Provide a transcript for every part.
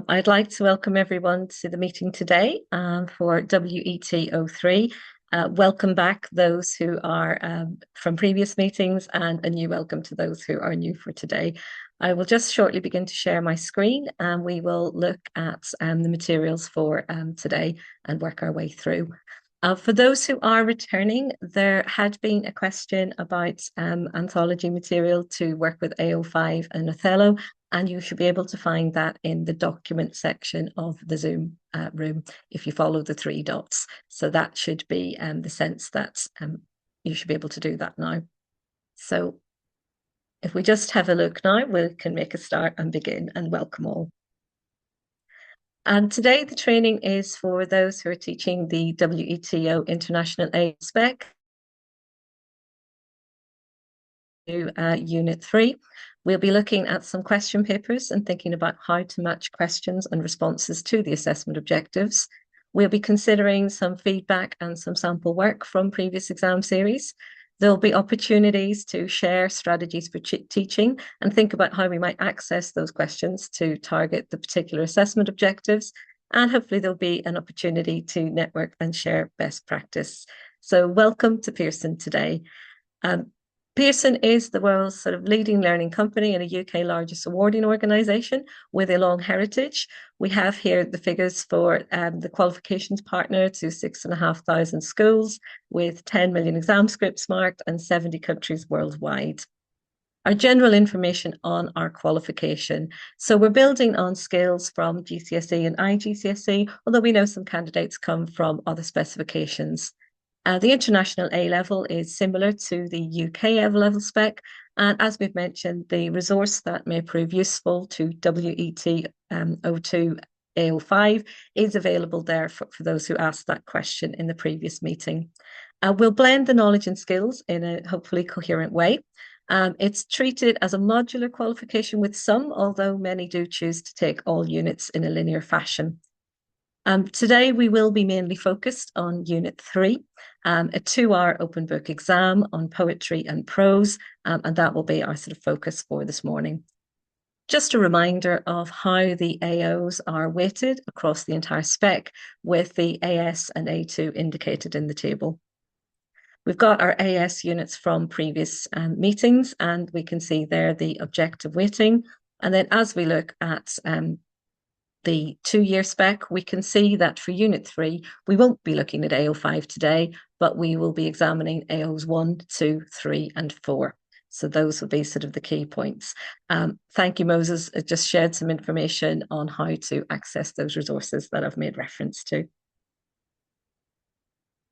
I'd like to welcome everyone to the meeting today for WET03. Welcome back those who are from previous meetings, and a new welcome to those who are new for today. I will just shortly begin to share my screen, and we will look at the materials for today and work our way through. For those who are returning, there had been a question about anthology material to work with AO5 and Othello, and you should be able to find that in the document section of the Zoom room if you follow the three dots. So that should be the sense that you should be able to do that now. So if we just have a look now, we can make a start and begin, and welcome all. And today the training is for those who are teaching the WETO International A spec to Unit 3. We'll be looking at some question papers and thinking about how to match questions and responses to the assessment objectives. We'll be considering some feedback and some sample work from previous exam series. There'll be opportunities to share strategies for teaching and think about how we might access those questions to target the particular assessment objectives. And hopefully there'll be an opportunity to network and share best practice. So welcome to Pearson today. Pearson is the world's sort of leading learning company and a UK largest awarding organisation with a long heritage. We have here the figures for the qualifications partner to 6,500 schools with 10 million exam scripts marked and 70 countries worldwide. Our general information on our qualification. So we're building on skills from GCSE and IGCSE, although we know some candidates come from other specifications. The international A level is similar to the UK A level spec. And as we've mentioned, the resource that may prove useful to WET 02 AO5 is available there for those who asked that question in the previous meeting. We'll blend the knowledge and skills in a hopefully coherent way. It's treated as a modular qualification with some, although many do choose to take all units in a linear fashion. Today we will be mainly focused on Unit 3, a 2-hour open book exam on poetry and prose, and that will be our sort of focus for this morning. Just a reminder of how the AOs are weighted across the entire spec, with the AS and A2 indicated in the table. We've got our AS units from previous meetings, and we can see there the objective weighting. And then as we look at the 2-year spec, we can see that for Unit 3, we won't be looking at AO5 today, but we will be examining AOs 1, 2, 3, and 4. So those will be sort of the key points. Thank you, Moses. It just shared some information on how to access those resources that I've made reference to.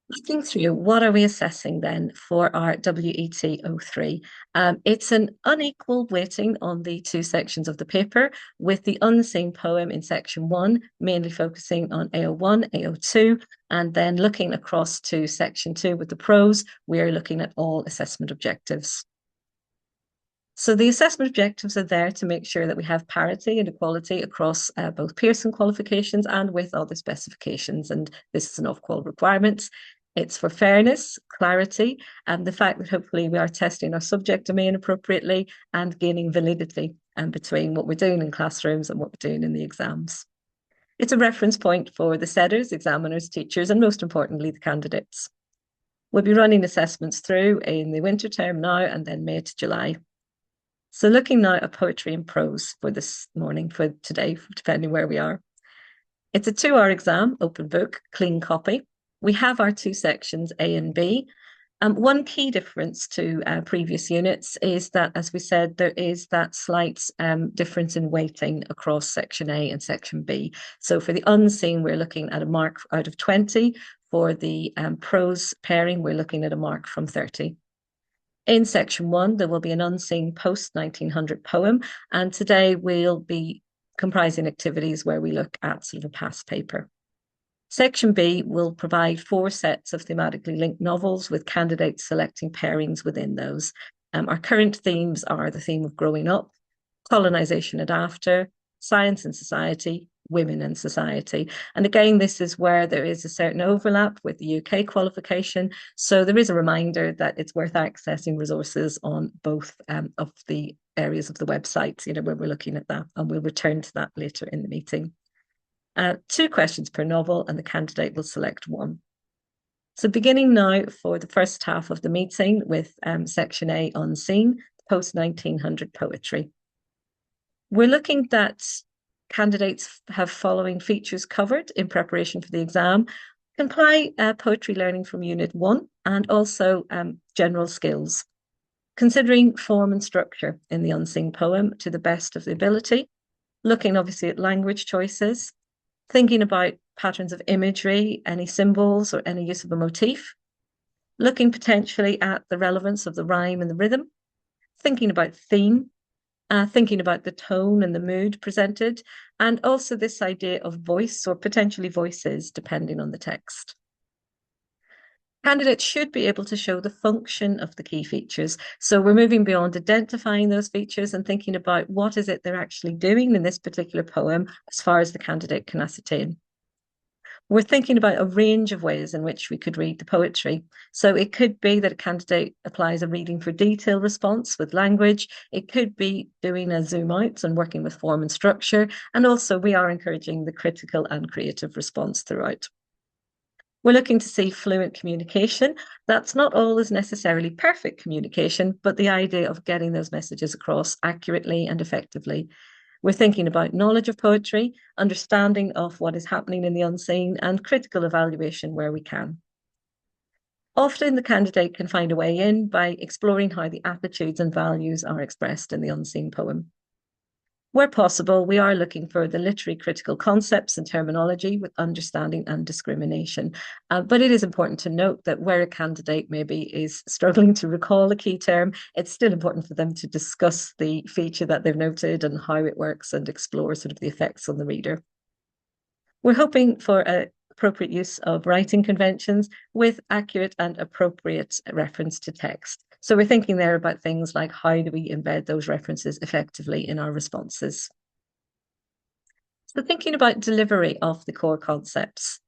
Looking through, what are we assessing then for our WET03? It's an unequal weighting on the two sections of the paper, with the unseen poem in section 1 mainly focusing on AO1, AO2, and then looking across to section 2 with the prose, we're looking at all assessment objectives. So the assessment objectives are there to make sure that we have parity and equality across both Pearson qualifications and with other specifications, and this is an off-qual requirement. It's for fairness, clarity, and the fact that hopefully we are testing our subject domain appropriately and gaining validity between what we're doing in classrooms and what we're doing in the exams. It's a reference point for the setters, examiners, teachers, and most importantly, the candidates. We'll be running assessments through in the winter term now and then May to July. So looking now at poetry and prose for this morning, for today, depending where we are. It's a 2-hour exam, open book, clean copy. We have our two sections, A and B. One key difference to previous units is that, as we said, there is that slight difference in weighting across section A and section B. So for the unseen, we're looking at a mark out of 20. For the prose pairing, we're looking at a mark from 30. In section 1, there will be an unseen post-1900 poem, and today we'll be comprising activities where we look at sort of a past paper. Section B will provide 4 sets of thematically linked novels with candidates selecting pairings within those. Our current themes are the theme of growing up, colonisation and after, science and society, women and society. And again, this is where there is a certain overlap with the UK qualification. So there is a reminder that it's worth accessing resources on both of the areas of the website, when we're looking at that, and we'll return to that later in the meeting. 2 questions per novel, and the candidate will select one. So beginning now for the first half of the meeting with section A, Unseen, post-1900 poetry. We're looking that candidates have following features covered in preparation for the exam: can apply poetry learning from Unit 1 and also general skills, considering form and structure in the unseen poem to the best of the ability, looking obviously at language choices, thinking about patterns of imagery, any symbols or any use of a motif, looking potentially at the relevance of the rhyme and the rhythm, thinking about theme, thinking about the tone and the mood presented, and also this idea of voice or potentially voices depending on the text. Candidates should be able to show the function of the key features. So we're moving beyond identifying those features and thinking about what is it they're actually doing in this particular poem as far as the candidate can ascertain. We're thinking about a range of ways in which we could read the poetry. So it could be that a candidate applies a reading for detail response with language. It could be doing a zoom out and working with form and structure. And also we are encouraging the critical and creative response throughout. We're looking to see fluent communication. That's not always necessarily perfect communication, but the idea of getting those messages across accurately and effectively. We're thinking about knowledge of poetry, understanding of what is happening in the unseen, and critical evaluation where we can. Often the candidate can find a way in by exploring how the attitudes and values are expressed in the unseen poem. Where possible, we are looking for the literary critical concepts and terminology with understanding and discrimination. But it is important to note that where a candidate maybe is struggling to recall a key term, it's still important for them to discuss the feature that they've noted and how it works and explore sort of the effects on the reader. We're hoping for an appropriate use of writing conventions with accurate and appropriate reference to text. So we're thinking there about things like how do we embed those references effectively in our responses. So thinking about delivery of the core concepts.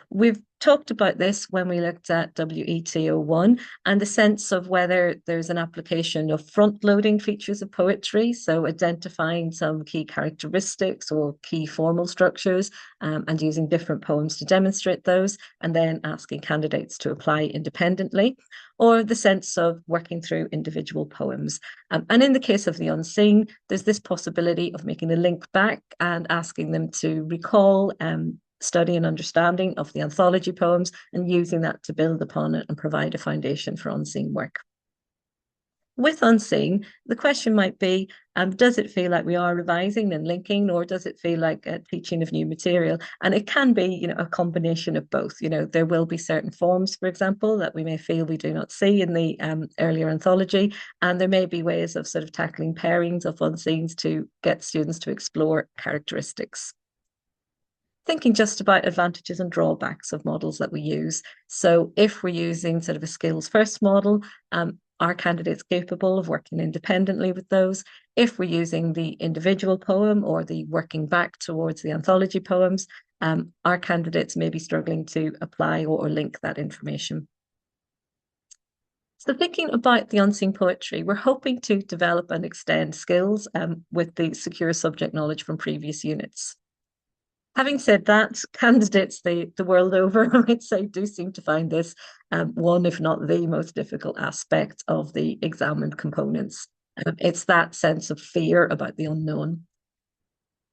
We've talked about this when we looked at WET01 and the sense of whether there's an application of front-loading features of poetry, so identifying some key characteristics or key formal structures and using different poems to demonstrate those, and then asking candidates to apply independently, or the sense of working through individual poems. And in the case of the unseen, there's this possibility of making a link back and asking them to recall study and understanding of the anthology poems and using that to build upon it and provide a foundation for unseen work. With unseen, the question might be, does it feel like we are revising and linking, or does it feel like a teaching of new material? And it can be, a combination of both. There will be certain forms, for example, that we may feel we do not see in the earlier anthology, and there may be ways of sort of tackling pairings of unseens to get students to explore characteristics. Thinking just about advantages and drawbacks of models that we use. So if we're using sort of a skills first model, are candidates capable of working independently with those? If we're using the individual poem or the working back towards the anthology poems, our candidates may be struggling to apply or link that information. So thinking about the unseen poetry, we're hoping to develop and extend skills with the secure subject knowledge from previous units. Having said that, candidates the world over, I might say, do seem to find this one, if not the most difficult aspect of the examined components. It's that sense of fear about the unknown.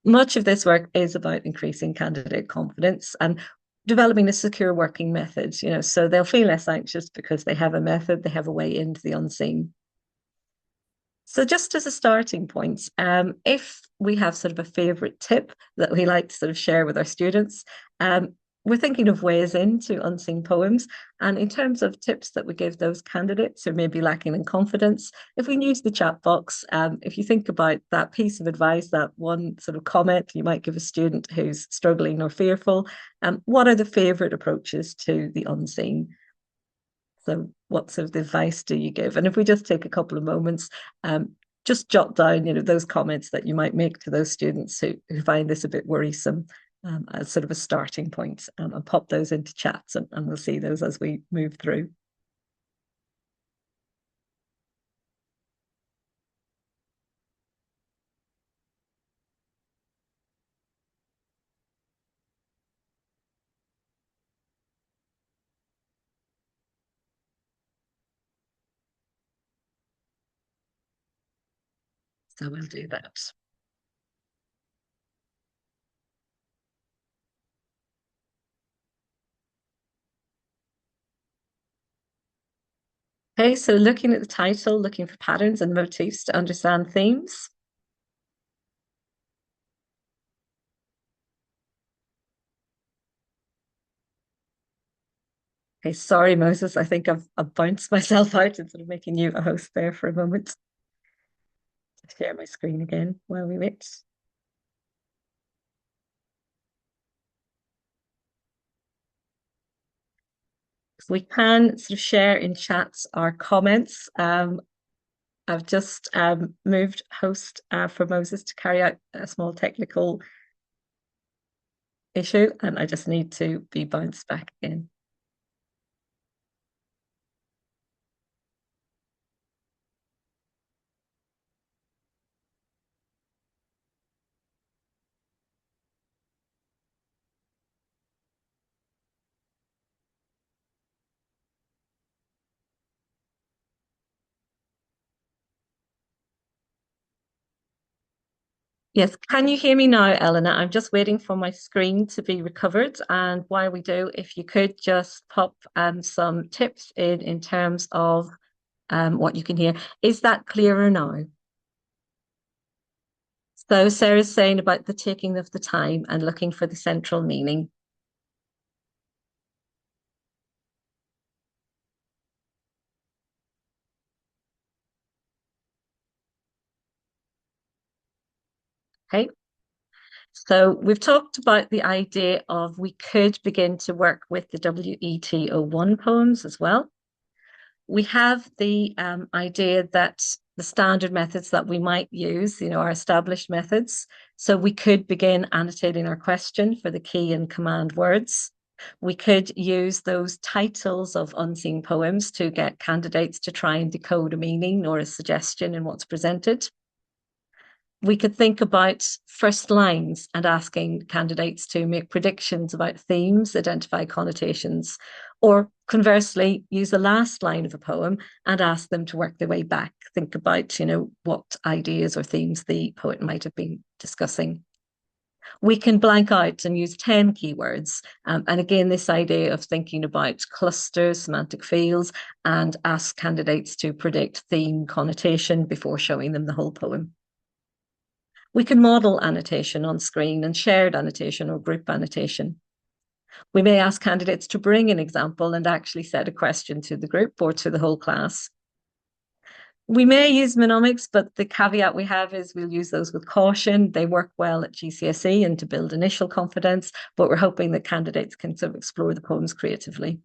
Much of this work is about increasing candidate confidence and developing a secure working method, so they'll feel less anxious because they have a method, they have a way into the unseen. So just as a starting point, if we have sort of a favorite tip that we like to sort of share with our students, we're thinking of ways into unseen poems. And in terms of tips that we give those candidates who may be lacking in confidence, if we use the chat box, if you think about that piece of advice, that one sort of comment you might give a student who's struggling or fearful, what are the favorite approaches to the unseen? So what sort of advice do you give? And if we just take a couple of moments, just jot down, those comments that you might make to those students who find this a bit worrisome as sort of a starting point, and pop those into chats, and we'll see those as we move through. So we'll do that. Okay, so looking at the title, looking for patterns and motifs to understand themes. Okay, sorry, Moses. I think I've bounced myself out instead of making you a host there for a moment. Share my screen again while we wait. So we can sort of share in chats our comments. I've just moved host for Moses to carry out a small technical issue, and I just need to be bounced back in. Yes, can you hear me now, Eleanor? I'm just waiting for my screen to be recovered. And while we do, if you could just pop some tips in terms of what you can hear. Is that clearer now? So Sarah's saying about the taking of the time and looking for the central meaning. Okay. So we've talked about the idea of we could begin to work with the WET01 poems as well. We have the idea that the standard methods that we might use, our established methods. So we could begin annotating our question for the key and command words. We could use those titles of unseen poems to get candidates to try and decode a meaning or a suggestion in what's presented. We could think about first lines and asking candidates to make predictions about themes, identify connotations, or conversely, use the last line of a poem and ask them to work their way back. Think about, what ideas or themes the poet might have been discussing. We can blank out and use 10 keywords. And again, this idea of thinking about clusters, semantic fields, and ask candidates to predict theme connotation before showing them the whole poem. We can model annotation on screen and shared annotation or group annotation. We may ask candidates to bring an example and actually set a question to the group or to the whole class. We may use mnemonics, but the caveat we have is we'll use those with caution. They work well at GCSE and to build initial confidence, but we're hoping that candidates can sort of explore the poems creatively.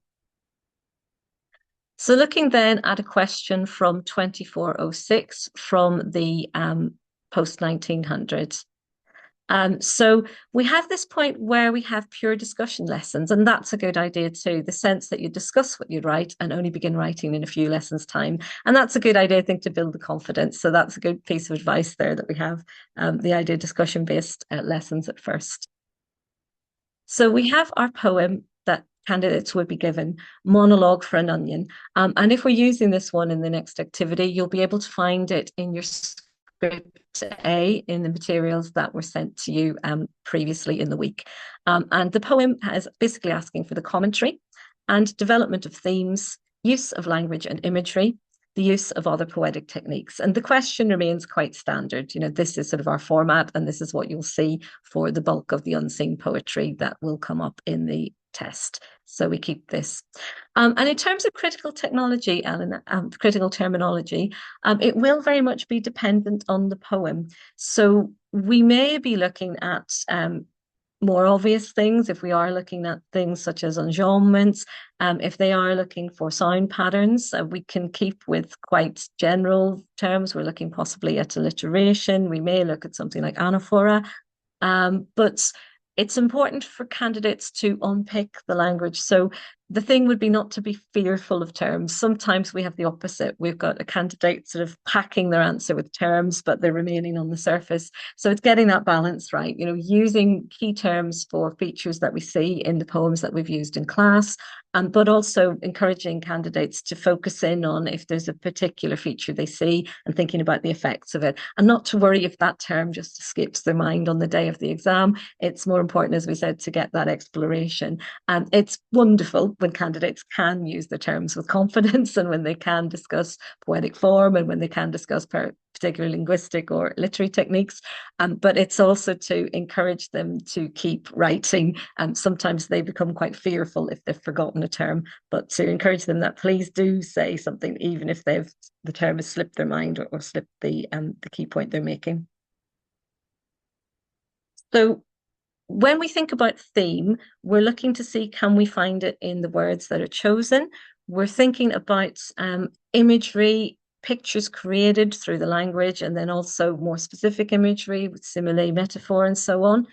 So looking then at a question from 2406 from the post 1900. So we have this point where we have pure discussion lessons, and that's a good idea too. The sense that you discuss what you write and only begin writing in a few lessons' time. And that's a good idea, I think, to build the confidence. So that's a good piece of advice there that we have the idea of discussion-based lessons at first. So we have our poem that candidates would be given, Monologue for an Onion. And if we're using this one in the next activity, you'll be able to find it in your script A in the materials that were sent to you previously in the week. And the poem is basically asking for the commentary and development of themes, use of language and imagery, the use of other poetic techniques. And the question remains quite standard. This is sort of our format, and this is what you'll see for the bulk of the unseen poetry that will come up in the test. So we keep this. And in terms of critical technology, Ellen, critical terminology, it will very much be dependent on the poem. So we may be looking at more obvious things if we are looking at things such as enjambments. If they are looking for sound patterns, we can keep with quite general terms. We're looking possibly at alliteration. We may look at something like anaphora. But it's important for candidates to unpick the language. So the thing would be not to be fearful of terms. Sometimes we have the opposite. We've got a candidate sort of packing their answer with terms, but they're remaining on the surface. So it's getting that balance right, using key terms for features that we see in the poems that we've used in class, but also encouraging candidates to focus in on if there's a particular feature they see and thinking about the effects of it, and not to worry if that term just escapes their mind on the day of the exam. It's more important, as we said, to get that exploration. And it's wonderful when candidates can use the terms with confidence and when they can discuss poetic form and when they can discuss particular linguistic or literary techniques. But it's also to encourage them to keep writing. Sometimes they become quite fearful if they've forgotten a term, but to encourage them that please do say something, even if the term has slipped their mind or slipped the key point they're making. So when we think about theme, we're looking to see, can we find it in the words that are chosen? We're thinking about imagery, pictures created through the language, and then also more specific imagery with simile, metaphor, and so on.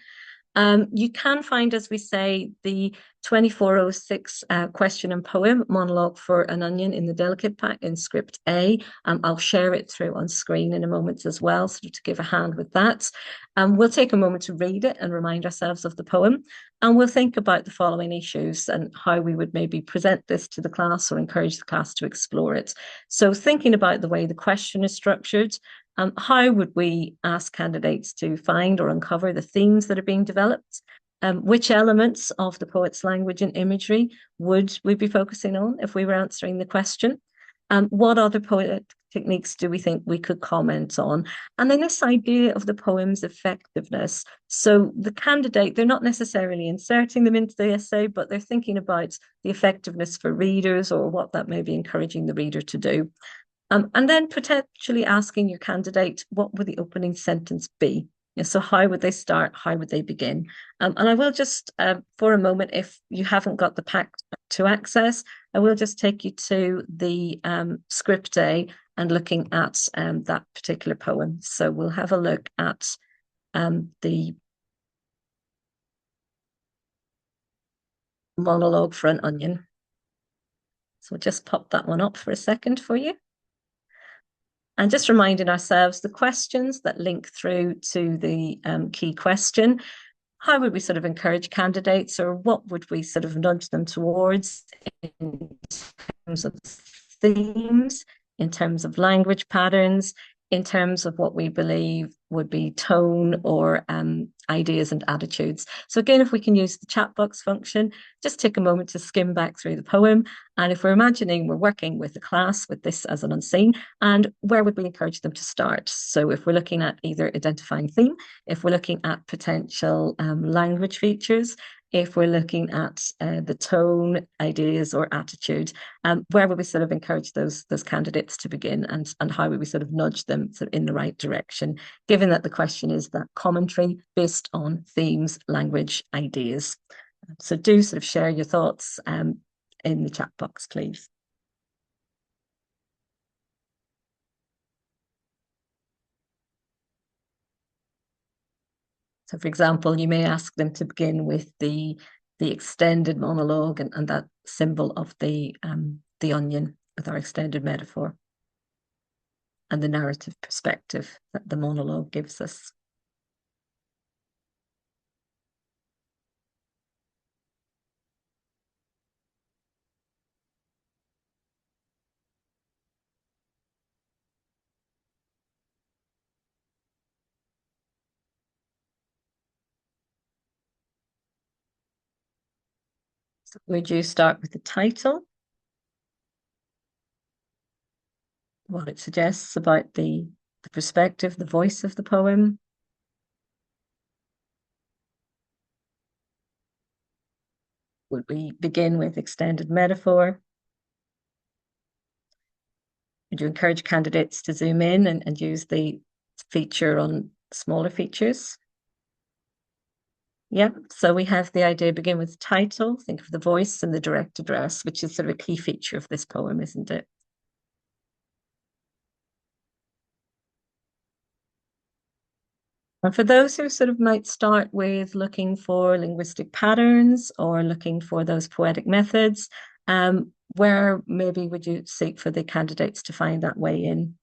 You can find, as we say, the 2406 question and poem monologue for an onion in the delegate pack in script A. I'll share it through on screen in a moment as well, so to give a hand with that. We'll take a moment to read it and remind ourselves of the poem, and we'll think about the following issues and how we would maybe present this to the class or encourage the class to explore it. So thinking about the way the question is structured, how would we ask candidates to find or uncover the themes that are being developed? Which elements of the poet's language and imagery would we be focusing on if we were answering the question? What other poetic techniques do we think we could comment on? And then this idea of the poem's effectiveness. So the candidate, they're not necessarily inserting them into the essay, but they're thinking about the effectiveness for readers or what that may be encouraging the reader to do. And then potentially asking your candidate, what would the opening sentence be? So how would they start? How would they begin? And I will just, for a moment, if you haven't got the pack to access, I will just take you to the script A and looking at that particular poem. So we'll have a look at the monologue for an onion. So we'll just pop that one up for a second for you. And just reminding ourselves the questions that link through to the key question. How would we sort of encourage candidates, or what would we sort of nudge them towards in terms of themes, in terms of language patterns, in terms of what we believe would be tone or ideas and attitudes. So again, if we can use the chat box function, just take a moment to skim back through the poem. And if we're imagining we're working with the class with this as an unseen, and where would we encourage them to start? So if we're looking at either identifying theme, if we're looking at potential language features, if we're looking at the tone, ideas, or attitude, where would we sort of encourage those candidates to begin, and how would we sort of nudge them sort of in the right direction, given that the question is that commentary based on themes, language, ideas. So do sort of share your thoughts in the chat box, please. So, for example, you may ask them to begin with the extended monologue and that symbol of the onion with our extended metaphor and the narrative perspective that the monologue gives us. So would you start with the title? What it suggests about the perspective, the voice of the poem. Would we begin with extended metaphor? Would you encourage candidates to zoom in and use the feature on smaller features? Yeah, so we have the idea begin with title, think of the voice and the direct address, which is sort of a key feature of this poem, isn't it? And for those who sort of might start with looking for linguistic patterns or looking for those poetic methods, where maybe would you seek for the candidates to find that way in?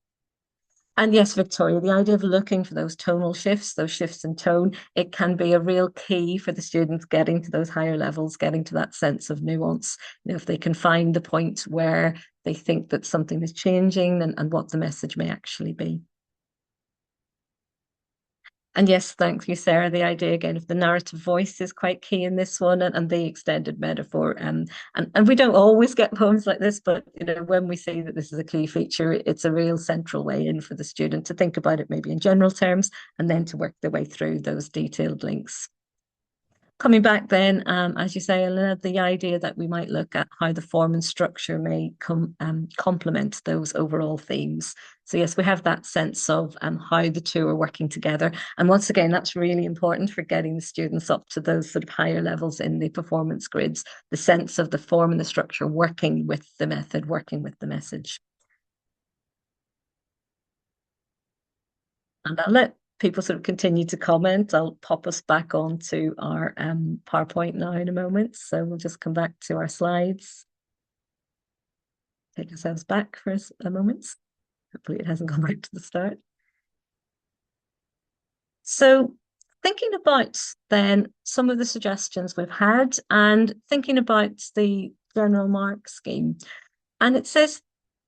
And yes, Victoria, the idea of looking for those tonal shifts, those shifts in tone, it can be a real key for the students getting to those higher levels, getting to that sense of nuance. You know, if they can find the point where they think that something is changing and what the message may actually be. And yes, thank you, Sarah. The idea again of the narrative voice is quite key in this one, and the extended metaphor. And we don't always get poems like this, but you know, when we see that this is a key feature, it's a real central way in for the student to think about it maybe in general terms, and then to work their way through those detailed links. Coming back then, as you say, Elena, the idea that we might look at how the form and structure may complement those overall themes. So yes, we have that sense of how the two are working together. And once again, that's really important for getting the students up to those sort of higher levels in the performance grids, the sense of the form and the structure working with the method, working with the message. And I'll let people sort of continue to comment. I'll pop us back onto our PowerPoint now in a moment. So we'll just come back to our slides, take ourselves back for a moment. Hopefully it hasn't gone back to the start. So thinking about then some of the suggestions we've had and thinking about the general mark scheme. And it says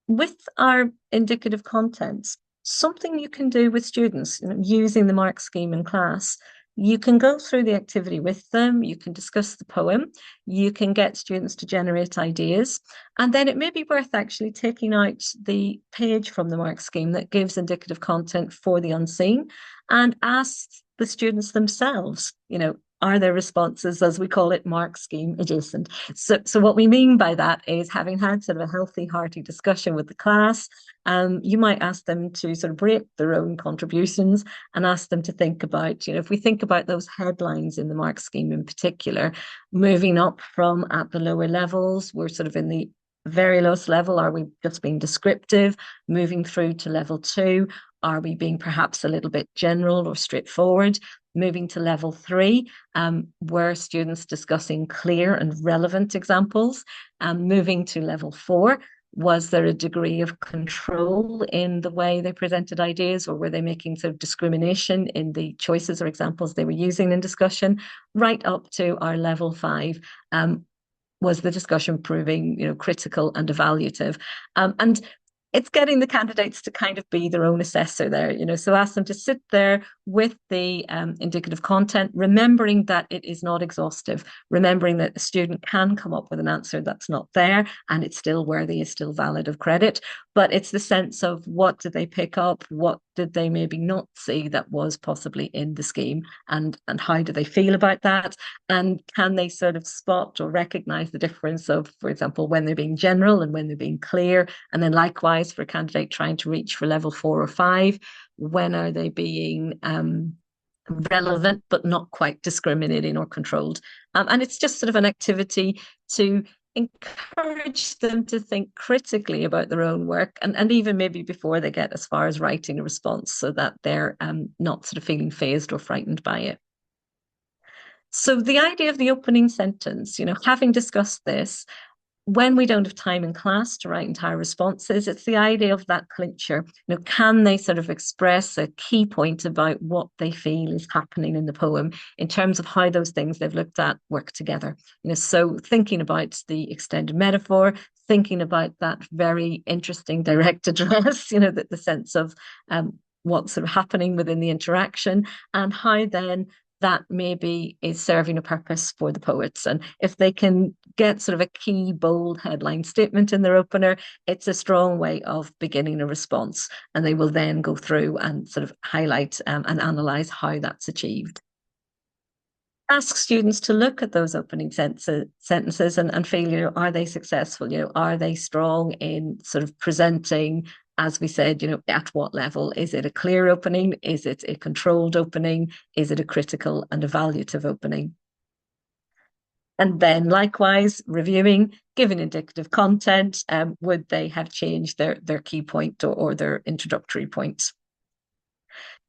with our indicative content, something you can do with students, you know, using the mark scheme in class. You can go through the activity with them, you can discuss the poem, you can get students to generate ideas, and then it may be worth actually taking out the page from the mark scheme that gives indicative content for the unseen and ask the students themselves, you know, are their responses, as we call it, mark scheme adjacent? So what we mean by that is having had sort of a healthy, hearty discussion with the class, you might ask them to sort of break their own contributions and ask them to think about, you know, if we think about those headlines in the mark scheme in particular, moving up from at the lower levels, we're sort of in the very lowest level. Are we just being descriptive? Moving through to level 2, are we being perhaps a little bit general or straightforward? Moving to level 3, were students discussing clear and relevant examples? Moving to level 4, was there a degree of control in the way they presented ideas, or were they making sort of discrimination in the choices or examples they were using in discussion? Right up to our level 5, was the discussion proving, you know, critical and evaluative? And it's getting the candidates to kind of be their own assessor there, you know, so ask them to sit there with the indicative content, remembering that it is not exhaustive, remembering that a student can come up with an answer that's not there and it's still worthy, is still valid of credit, but it's the sense of what did they pick up, what did they maybe not see that was possibly in the scheme, and how do they feel about that, and can they sort of spot or recognize the difference of, for example, when they're being general and when they're being clear, and then likewise for a candidate trying to reach for level 4 or 5, when are they being relevant but not quite discriminating or controlled? And it's just sort of an activity to encourage them to think critically about their own work, and even maybe before they get as far as writing a response, so that they're not sort of feeling phased or frightened by it. So the idea of the opening sentence, you know, having discussed this, when we don't have time in class to write entire responses, it's the idea of that clincher. You know, can they sort of express a key point about what they feel is happening in the poem in terms of how those things they've looked at work together? You know, so thinking about the extended metaphor, thinking about that very interesting direct address, you know, the sense of what's sort of happening within the interaction, and how then that maybe is serving a purpose for the poets. And if they can get sort of a key, bold headline statement in their opener, it's a strong way of beginning a response. And they will then go through and sort of highlight and analyse how that's achieved. Ask students to look at those opening sentences and feel, you know, are they successful? You know, are they strong in sort of presenting, as we said, you know, at what level? Is it a clear opening? Is it a controlled opening? Is it a critical and evaluative opening? And then likewise, reviewing, giving indicative content, would they have changed their key point or their introductory point?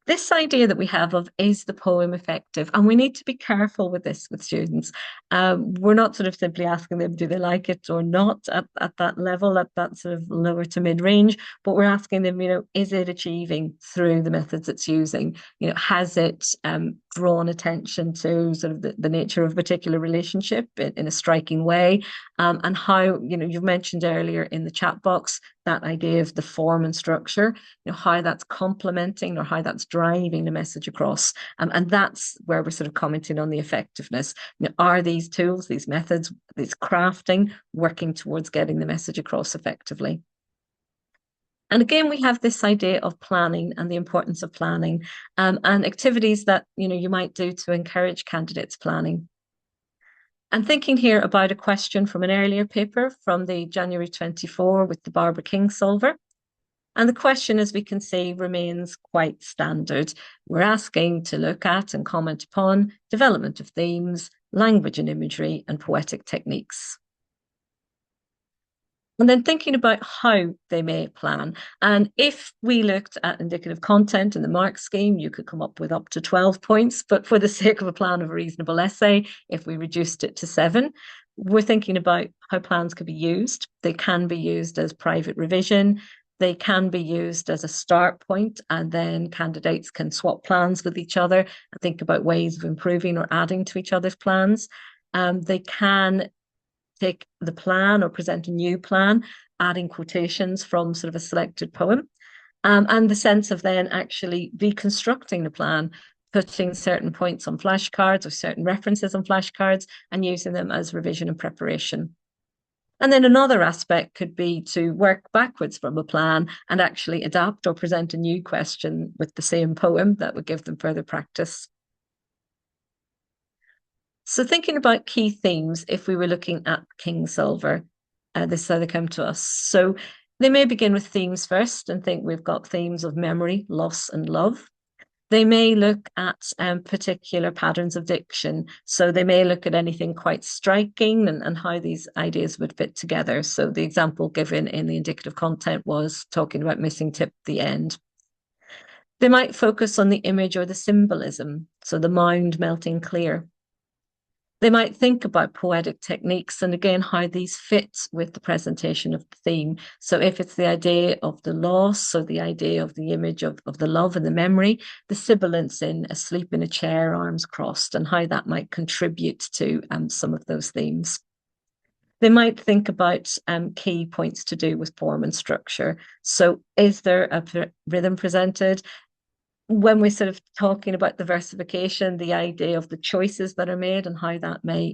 this idea that we have of is the poem effective? And we need to be careful with this with students. We're not sort of simply asking them, do they like it or not at that level, at that sort of lower to mid range, but we're asking them, is it achieving through the methods it's using? Has it drawn attention to sort of the nature of a particular relationship in a striking way? And how, you've mentioned earlier in the chat box that idea of the form and structure, how that's complementing or how that's driving the message across. And that's where we're sort of commenting on the effectiveness. Are these tools, these methods, this crafting working towards getting the message across effectively? And again, we have this idea of planning and the importance of planning, and activities that you might do to encourage candidates planning. And thinking here about a question from an earlier paper from the January 24 with the Barbara King solver. And the question, as we can see, remains quite standard. We're asking to look at and comment upon development of themes, language and imagery, and poetic techniques. And then thinking about how they may plan. And if we looked at indicative content in the mark scheme, you could come up with up to 12 points. But for the sake of a plan of a reasonable essay, if we reduced it to 7, we're thinking about how plans could be used. They can be used as private revision. They can be used as a start point, and then candidates can swap plans with each other and think about ways of improving or adding to each other's plans. They can take the plan or present a new plan, adding quotations from sort of a selected poem, and the sense of then actually reconstructing the plan, putting certain points on flashcards or certain references on flashcards and using them as revision and preparation. And then another aspect could be to work backwards from a plan and actually adapt or present a new question with the same poem that would give them further practice. So thinking about key themes, if we were looking at King Solver, this is how they come to us. So they may begin with themes first and think we've got themes of memory, loss, and love. They may look at particular patterns of diction. So they may look at anything quite striking and how these ideas would fit together. So the example given in the indicative content was talking about missing tip the end. They might focus on the image or the symbolism. So the mound melting clear. They might think about poetic techniques and again how these fit with the presentation of the theme. So if it's the idea of the loss or the idea of the image of the love and the memory, the sibilance in asleep in a chair, arms crossed, and how that might contribute to some of those themes. They might think about key points to do with form and structure. So is there a rhythm presented? When we're sort of talking about the versification, the idea of the choices that are made and how that may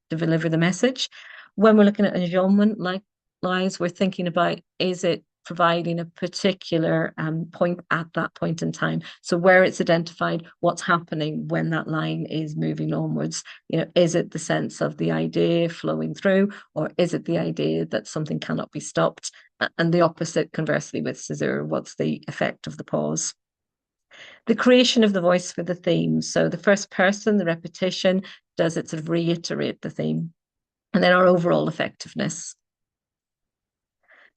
deliver the message. When we're looking at enjambment, likewise, we're thinking about, is it providing a particular point at that point in time? So where it's identified what's happening when that line is moving onwards. Is it the sense of the idea flowing through, or is it the idea that something cannot be stopped? And the opposite, conversely, with caesura, what's the effect of the pause? The creation of the voice for the theme. So the first person, the repetition, does it sort of reiterate the theme? And then our overall effectiveness.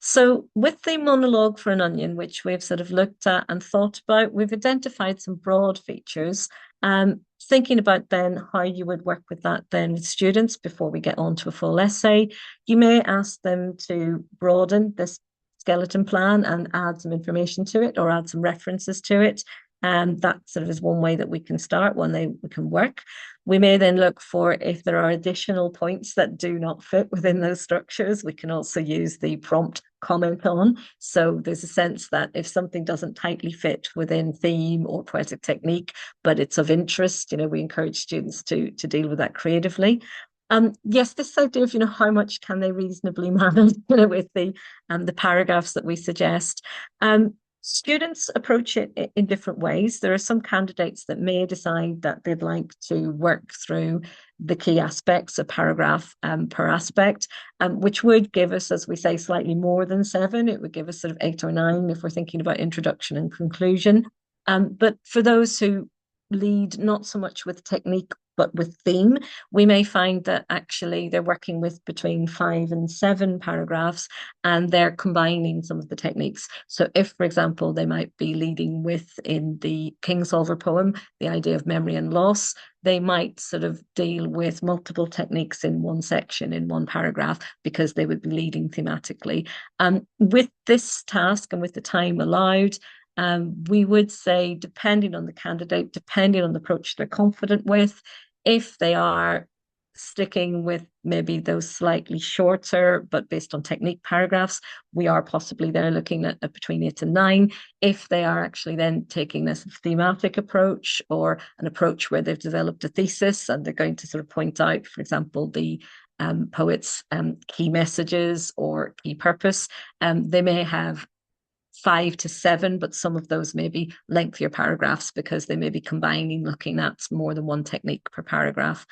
So with the monologue for an onion, which we've sort of looked at and thought about, we've identified some broad features. Thinking about then how you would work with that then with students before we get on to a full essay, you may ask them to broaden this skeleton plan and add some information to it or add some references to it. And that sort of is one way that we can start, one way we can work. We may then look for if there are additional points that do not fit within those structures, we can also use the prompt comment on. So there's a sense that if something doesn't tightly fit within theme or poetic technique, but it's of interest, we encourage students to deal with that creatively. Yes, this idea of how much can they reasonably manage with the paragraphs that we suggest. Students approach it in different ways. There are some candidates that may decide that they'd like to work through the key aspects, a paragraph per aspect, which would give us, as we say, slightly more than 7. It would give us sort of 8 or 9 if we're thinking about introduction and conclusion. But for those who lead not so much with technique but with theme, we may find that actually they're working with between 5 and 7 paragraphs, and they're combining some of the techniques. So if, for example, they might be leading with, in the Kingsolver poem, the idea of memory and loss, they might sort of deal with multiple techniques in one section, in one paragraph, because they would be leading thematically. With this task and with the time allowed, we would say, depending on the candidate, depending on the approach they're confident with, if they are sticking with maybe those slightly shorter, but based on technique paragraphs, we are possibly there looking at between 8 and 9. If they are actually then taking this thematic approach, or an approach where they've developed a thesis and they're going to sort of point out, for example, the poet's key messages or key purpose, they may have 5 to 7, but some of those may be lengthier paragraphs because they may be combining, looking at more than one technique per paragraph.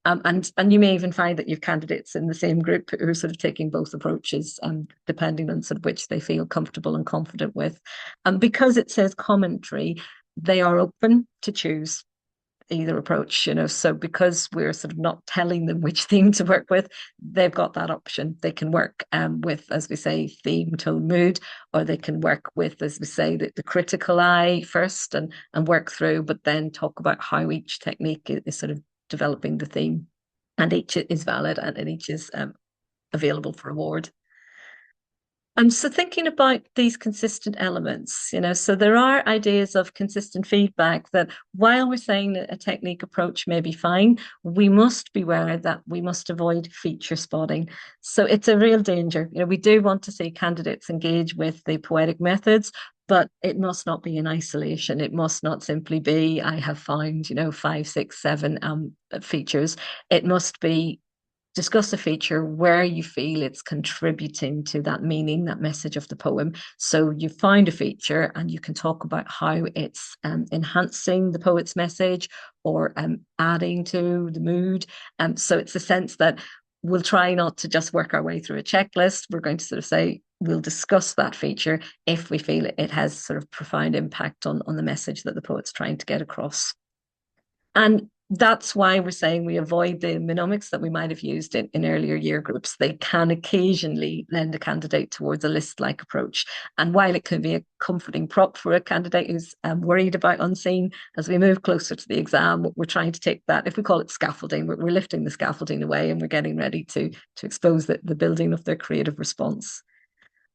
And you may even find that you've candidates in the same group who are sort of taking both approaches, depending on sort of which they feel comfortable and confident with. And because it says commentary, they are open to choose either approach, so because we're sort of not telling them which theme to work with, they've got that option. They can work with, as we say, theme, tone, mood, or they can work with, as we say, the critical eye first, and work through, but then talk about how each technique is sort of developing the theme, and each is valid, and each is available for award. So thinking about these consistent elements, so there are ideas of consistent feedback that, while we're saying that a technique approach may be fine, we must be aware that we must avoid feature spotting. So it's a real danger. We do want to see candidates engage with the poetic methods, but it must not be in isolation. It must not simply be, I have found, 5, 6, 7 features. It must be, discuss a feature where you feel it's contributing to that meaning, that message of the poem. So you find a feature and you can talk about how it's enhancing the poet's message, or adding to the mood. So it's a sense that we'll try not to just work our way through a checklist. We're going to sort of say, we'll discuss that feature if we feel it has sort of profound impact on the message that the poet's trying to get across. And that's why we're saying we avoid the mnemonics that we might have used in earlier year groups. They can occasionally lend a candidate towards a list-like approach. And while it can be a comforting prop for a candidate who's worried about unseen, as we move closer to the exam, we're trying to take that, if we call it scaffolding, we're lifting the scaffolding away, and we're getting ready to expose the building of their creative response.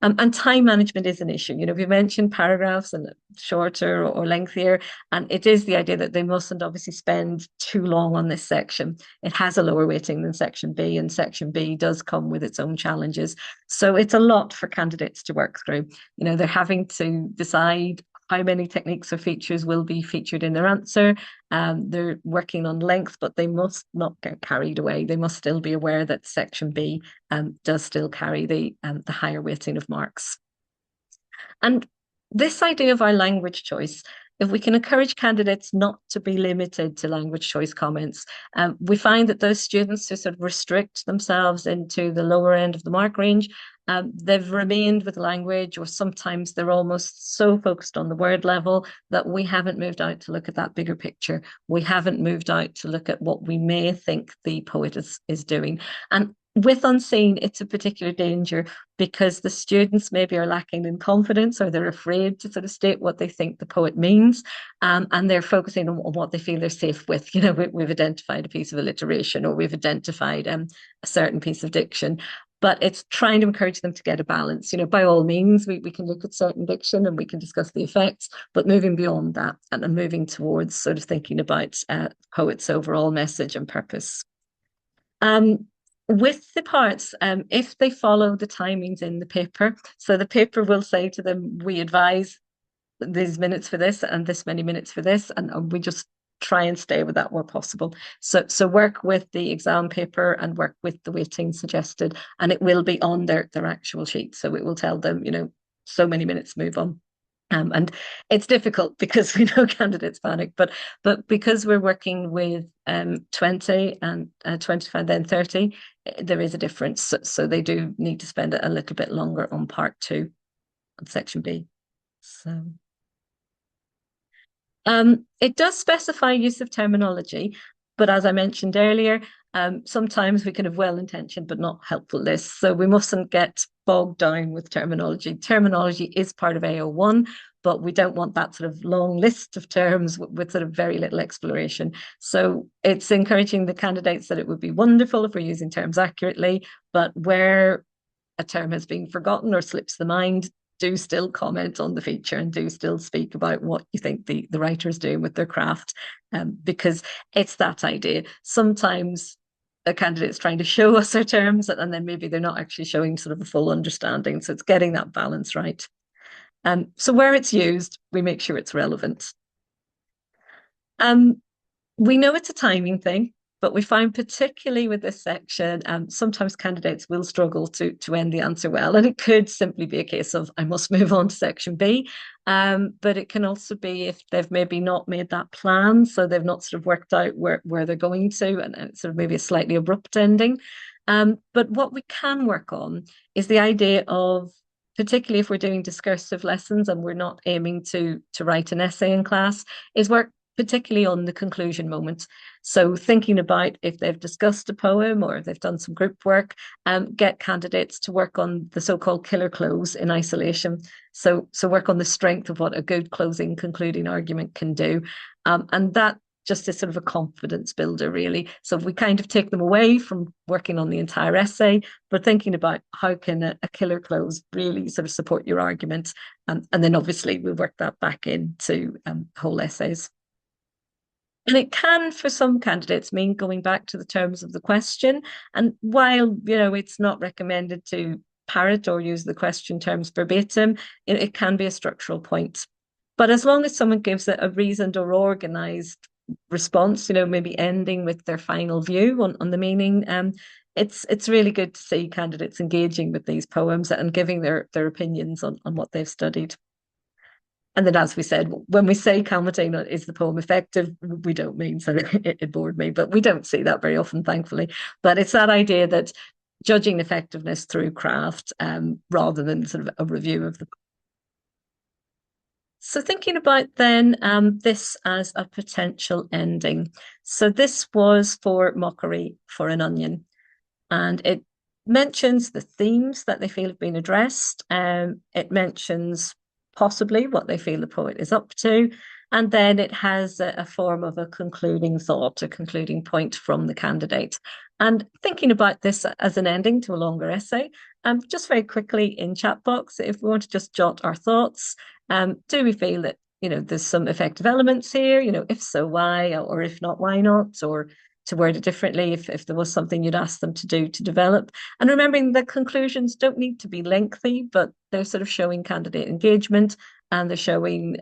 And time management is an issue. We mentioned paragraphs and shorter or lengthier, and it is the idea that they mustn't obviously spend too long on this section. It has a lower weighting than section B, and section B does come with its own challenges. So it's a lot for candidates to work through. They're having to decide how many techniques or features will be featured in their answer. They're working on length, but they must not get carried away. They must still be aware that section B does still carry the higher weighting of marks. And this idea of our language choice, if we can encourage candidates not to be limited to language choice comments, we find that those students who sort of restrict themselves into the lower end of the mark range, they've remained with language, or sometimes they're almost so focused on the word level that we haven't moved out to look at that bigger picture. We haven't moved out to look at what we may think the poet is doing. And with unseen, it's a particular danger, because the students maybe are lacking in confidence, or they're afraid to sort of state what they think the poet means, and they're focusing on what they feel they're safe with. We've identified a piece of alliteration, or we've identified a certain piece of diction. But it's trying to encourage them to get a balance. By all means, we can look at certain diction and we can discuss the effects, but moving beyond that and moving towards sort of thinking about poet's overall message and purpose. With the parts, if they follow the timings in the paper, so the paper will say to them, we advise these minutes for this and this many minutes for this, and we just try and stay with that where possible. So work with the exam paper and work with the weighting suggested, and it will be on their actual sheet. So it will tell them, so many minutes, move on. And it's difficult because we know candidates panic, but because we're working with 20 and 25, then 30, there is a difference. So they do need to spend a little bit longer on part 2 of section B. So it does specify use of terminology. But as I mentioned earlier, sometimes we can have well-intentioned but not helpful lists. So we mustn't get bogged down with terminology. Terminology is part of AO1, but we don't want that sort of long list of terms with sort of very little exploration. So it's encouraging the candidates that it would be wonderful if we're using terms accurately, but where a term has been forgotten or slips the mind, do still comment on the feature and do still speak about what you think the writer is doing with their craft, because it's that idea. Sometimes a candidate's trying to show us their terms and then maybe they're not actually showing sort of a full understanding. So it's getting that balance right. So where it's used, we make sure it's relevant. Um, we know it's a timing thing, but we find particularly with this section, sometimes candidates will struggle to end the answer well. And it could simply be a case of, I must move on to section B. But it can also be if they've maybe not made that plan, so they've not sort of worked out where they're going to, and it's sort of maybe a slightly abrupt ending. But what we can work on is the idea of, particularly if we're doing discursive lessons and we're not aiming to write an essay in class, is work particularly on the conclusion moment. So thinking about if they've discussed a poem or if they've done some group work, get candidates to work on the so-called killer close in isolation. So work on the strength of what a good closing concluding argument can do. And that just is sort of a confidence builder, really. So we kind of take them away from working on the entire essay, but thinking about how can a killer close really sort of support your argument. And then obviously we work that back into whole essays. And it can, for some candidates, mean going back to the terms of the question. And while, it's not recommended to parrot or use the question terms verbatim, it can be a structural point. But as long as someone gives it a reasoned or organized response, maybe ending with their final view on the meaning, it's really good to see candidates engaging with these poems and giving their opinions on what they've studied. And then, as we said, when we say commenting on is the poem effective, we don't mean, so it bored me, but we don't see that very often, thankfully. But it's that idea that judging effectiveness through craft, rather than sort of a review of the. So thinking about then this as a potential ending. So this was for Mockery for an Onion, and it mentions the themes that they feel have been addressed. It mentions possibly what they feel the poet is up to. And then it has a form of a concluding thought, a concluding point from the candidate. And thinking about this as an ending to a longer essay, just very quickly in chat box, if we want to just jot our thoughts, do we feel that, there's some effective elements here? If so, why? Or if not, why not? Or to word it differently, if there was something you'd ask them to do to develop. And remembering that conclusions don't need to be lengthy, but they're sort of showing candidate engagement and they're showing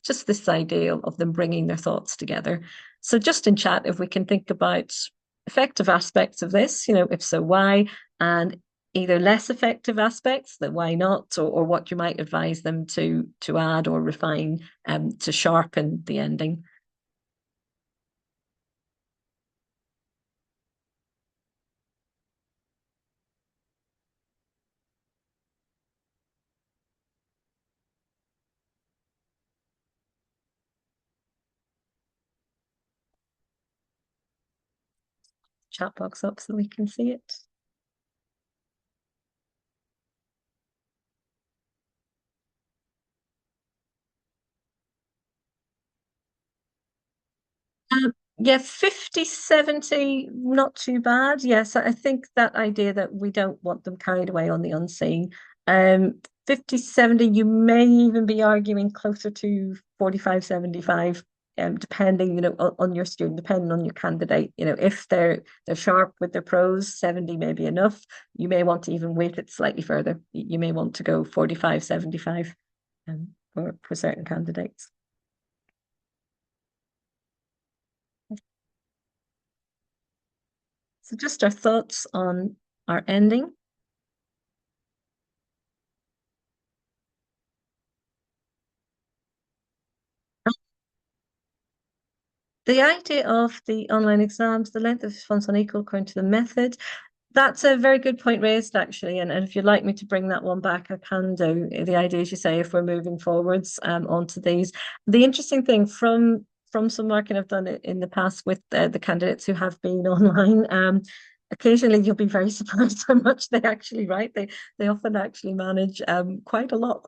just this idea of them bringing their thoughts together. So just in chat, if we can think about effective aspects of this, if so, why? And either less effective aspects, that why not, or what you might advise them to add or refine to sharpen the ending. Chat box up so we can see it. Yeah, 50, 70, not too bad. Yes, I think that idea that we don't want them carried away on the unseen. 50, 70, you may even be arguing closer to 45, 75, depending, on your student, depending on your candidate. If they're sharp with their prose, 70 may be enough. You may want to even weight it slightly further. You may want to go 45, 75 for certain candidates. So just our thoughts on our ending. The idea of the online exams, the length of response unequal according to the method, that's a very good point raised, actually. And if you'd like me to bring that one back, I can do. The idea, as you say, if we're moving forwards onto these. The interesting thing from from some work, and I've done it in the past with the candidates who have been online. Occasionally you'll be very surprised how much they actually write. They often actually manage quite a lot.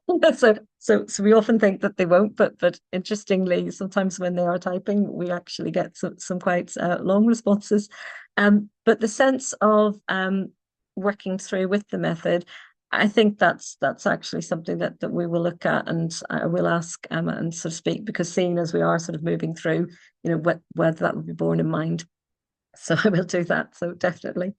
So we often think that they won't, but interestingly, sometimes when they are typing, we actually get some quite long responses. But the sense of working through with the method, I think that's actually something that we will look at, and I will ask Emma and sort of speak, because seeing as we are sort of moving through, whether that would be borne in mind. So I will do that. So definitely.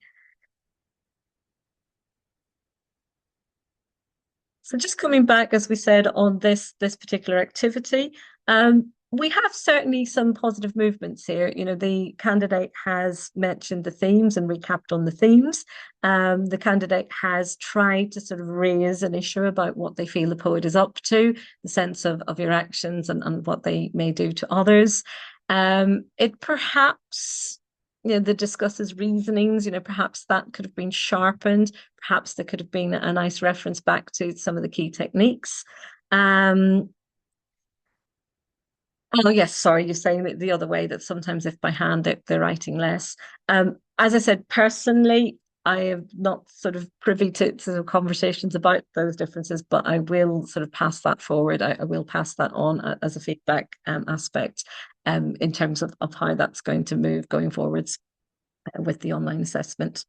So just coming back, as we said, on this particular activity, we have certainly some positive movements here. The candidate has mentioned the themes and recapped on the themes. The candidate has tried to sort of raise an issue about what they feel the poet is up to, the sense of your actions and what they may do to others. It perhaps, that discusses reasonings, perhaps that could have been sharpened. Perhaps there could have been a nice reference back to some of the key techniques. Oh, yes, sorry, you're saying that the other way, that sometimes if by hand they're writing less. As I said, personally, I am not sort of privy to conversations about those differences, but I will sort of pass that forward. I will pass that on as a feedback aspect in terms of how that's going to move going forwards with the online assessment.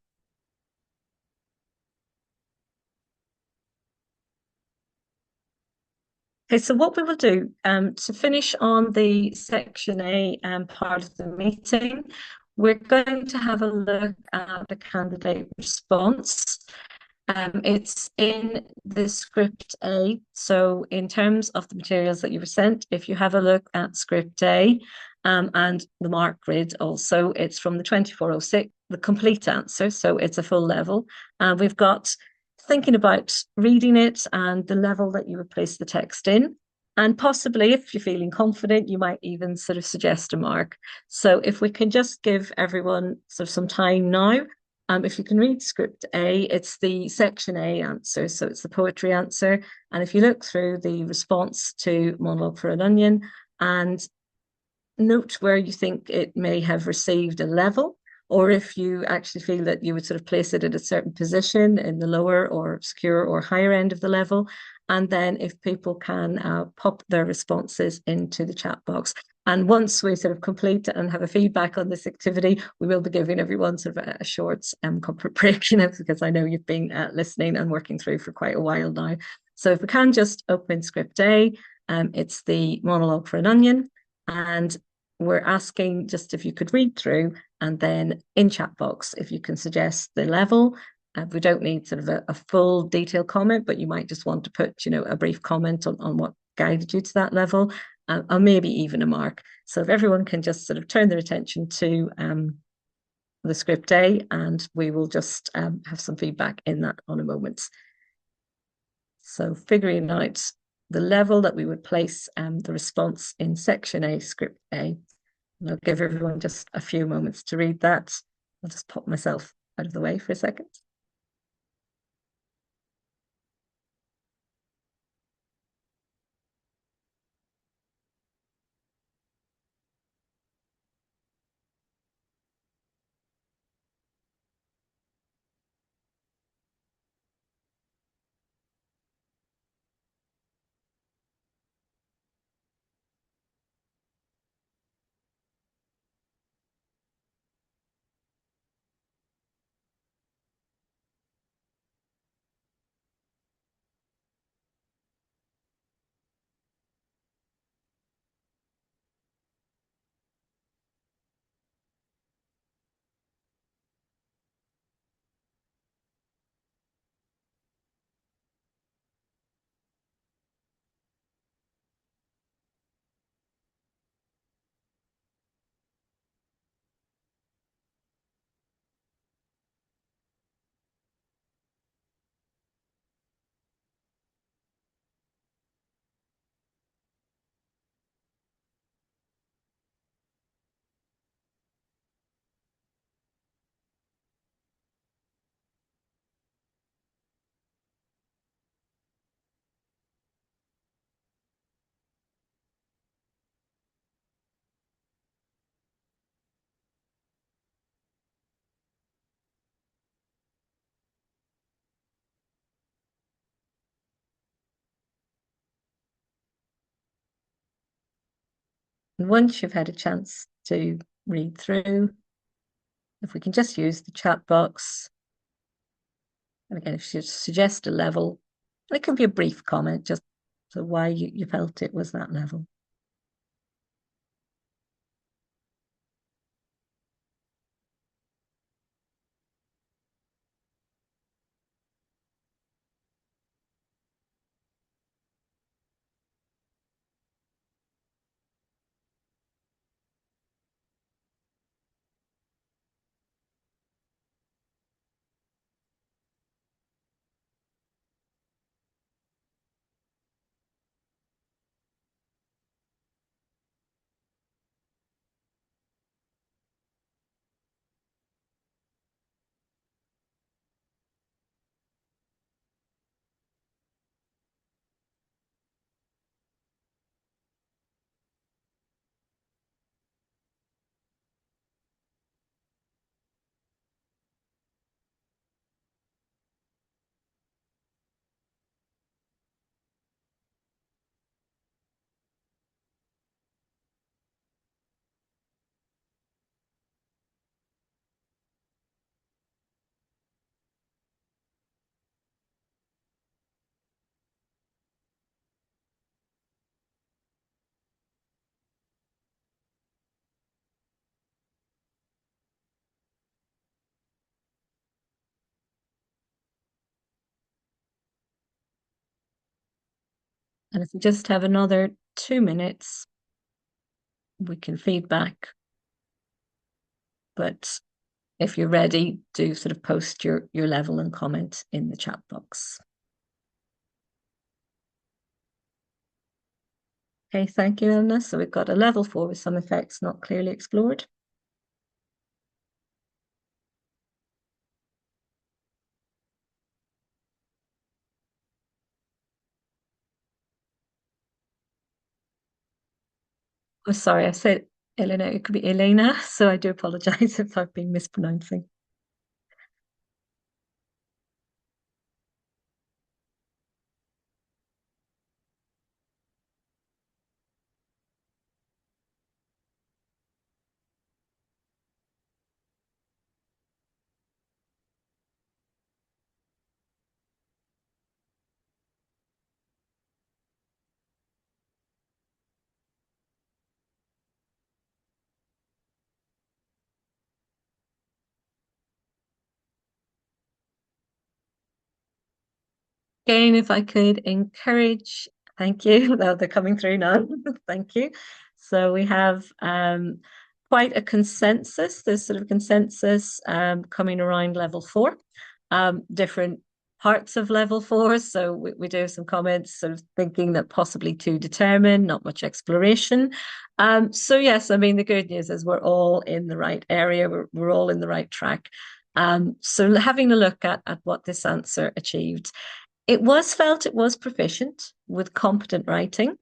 Okay, so what we will do to finish on the section A part of the meeting, we're going to have a look at the candidate response. It's in the script A. So in terms of the materials that you were sent, if you have a look at script A and the mark grid also, it's from the 2406, the complete answer. So it's a full level. And we've got thinking about reading it and the level that you would place the text in. And possibly, if you're feeling confident, you might even sort of suggest a mark. So if we can just give everyone sort of some time now, if you can read script A, it's the section A answer, so it's the poetry answer. And if you look through the response to Monologue for an Onion and note where you think it may have received a level, or if you actually feel that you would sort of place it at a certain position in the lower or obscure or higher end of the level. And then if people can pop their responses into the chat box. And once we sort of complete and have a feedback on this activity, we will be giving everyone sort of a short corporate break, because I know you've been listening and working through for quite a while now. So if we can just open script A, it's the Monologue for an Onion. And we're asking just if you could read through, and then in chat box, if you can suggest the level. We don't need sort of a full detailed comment, but you might just want to put, a brief comment on what guided you to that level, or maybe even a mark. So if everyone can just sort of turn their attention to the script A, and we will just have some feedback in that on a moment. So figuring out the level that we would place the response in section A, script A. And I'll give everyone just a few moments to read that. I'll just pop myself out of the way for a second. And once you've had a chance to read through, if we can just use the chat box, and again, if you suggest a level, it can be a brief comment, just so why you felt it was that level. And if we just have another 2 minutes, we can feedback. But if you're ready, do sort of post your level and comment in the chat box. Okay, thank you, Elna. So we've got a level 4 with some effects not clearly explored. Oh, sorry, I said Elena, it could be Elena, so I do apologize if I've been mispronouncing. Again, if I could encourage, thank you. Well, they're coming through now. Thank you. So we have quite a consensus. There's sort of consensus coming around level 4, different parts of level 4. So we do have some comments sort of thinking that possibly too determined, not much exploration. So yes, I mean, the good news is we're all in the right area. We're all in the right track. So having a look at what this answer achieved, it was felt it was proficient with competent writing.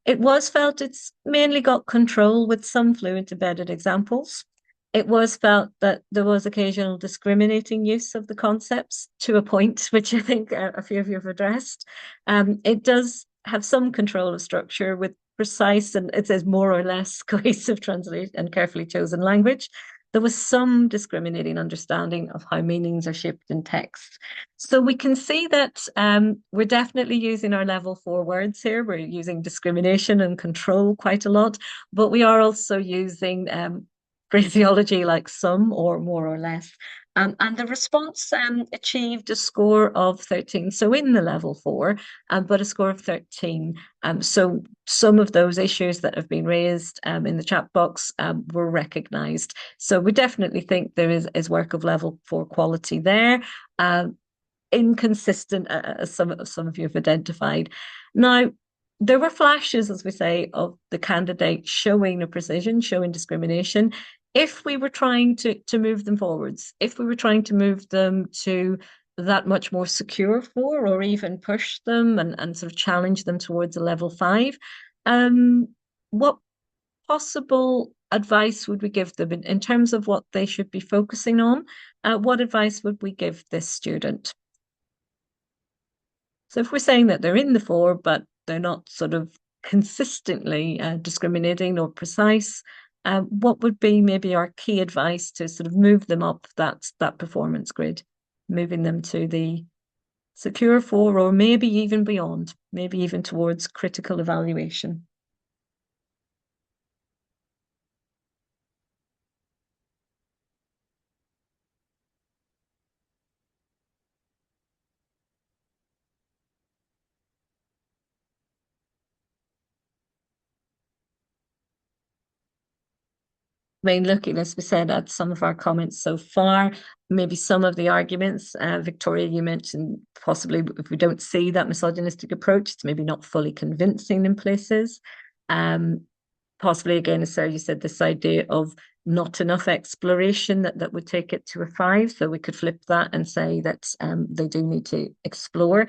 It was felt it's mainly got control with some fluent embedded examples. It was felt that there was occasional discriminating use of the concepts to a point, which I think a few of you have addressed. It does have some control of structure with precise and it says more or less cohesive translation and carefully chosen language. There was some discriminating understanding of how meanings are shaped in text. So we can see that we're definitely using our level 4 words here. We're using discrimination and control quite a lot, but we are also using phraseology like some or more or less. And the response achieved a score of 13. So in the level 4, but a score of 13. So some of those issues that have been raised in the chat box were recognised. So we definitely think there is work of level 4 quality there. Inconsistent, as some of you have identified. Now, there were flashes, as we say, of the candidate showing a precision, showing discrimination. If we were trying to move them forwards, if we were trying to move them to that much more secure 4, or even push them and sort of challenge them towards a level 5, what possible advice would we give them in terms of what they should be focusing on? What advice would we give this student? So if we're saying that they're in the 4, but they're not sort of consistently discriminating or precise, what would be maybe our key advice to sort of move them up that performance grid, moving them to the secure 4 or maybe even beyond, maybe even towards critical evaluation? I mean, looking, as we said, at some of our comments so far, maybe some of the arguments, Victoria, you mentioned possibly if we don't see that misogynistic approach, it's maybe not fully convincing in places. Um, Possibly, again, as Sarah, you said, this idea of not enough exploration that would take it to a 5. So we could flip that and say that they do need to explore.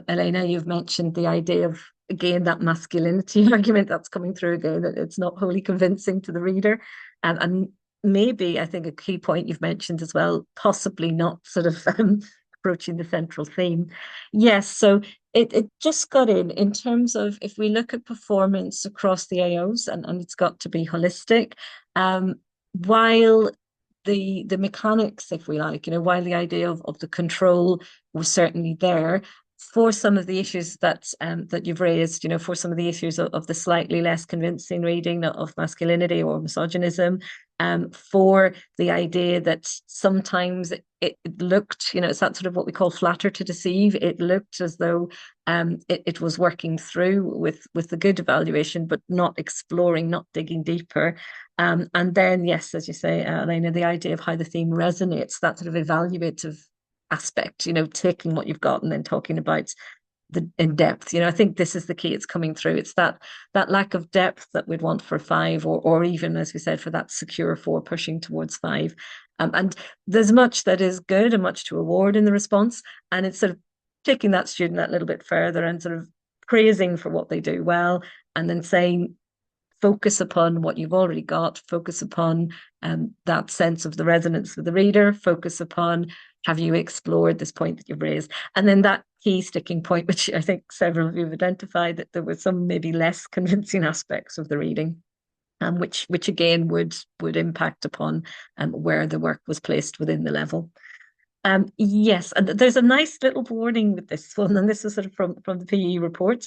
Elena, you've mentioned the idea of, again, that masculinity argument that's coming through again, that it's not wholly convincing to the reader. And maybe I think a key point you've mentioned as well, possibly not sort of approaching the central theme. Yes, so it just got in terms of if we look at performance across the AOs, and it's got to be holistic, while the mechanics, if we like, while the idea of the control was certainly there, for some of the issues that you've raised, for some of the issues of the slightly less convincing reading of masculinity or misogynism, for the idea that sometimes it looked, it's that sort of what we call flatter to deceive. It looked as though it was working through with the good evaluation, but not exploring, not digging deeper. And then, yes, as you say, Elena, the idea of how the theme resonates, that sort of evaluative aspect, taking what you've got and then talking about the in depth. I think this is the key. It's coming through. It's that lack of depth that we'd want for 5, or even, as we said, for that secure 4 pushing towards 5. And there's much that is good and much to award in the response. And it's sort of taking that student that little bit further and sort of praising for what they do well, and then saying, focus upon what you've already got, focus upon that sense of the resonance of the reader, focus upon, have you explored this point that you've raised? And then that key sticking point, which I think several of you have identified, that there were some maybe less convincing aspects of the reading, which again would impact upon where the work was placed within the level. Yes, and there's a nice little warning with this one, and this is sort of from the PE report.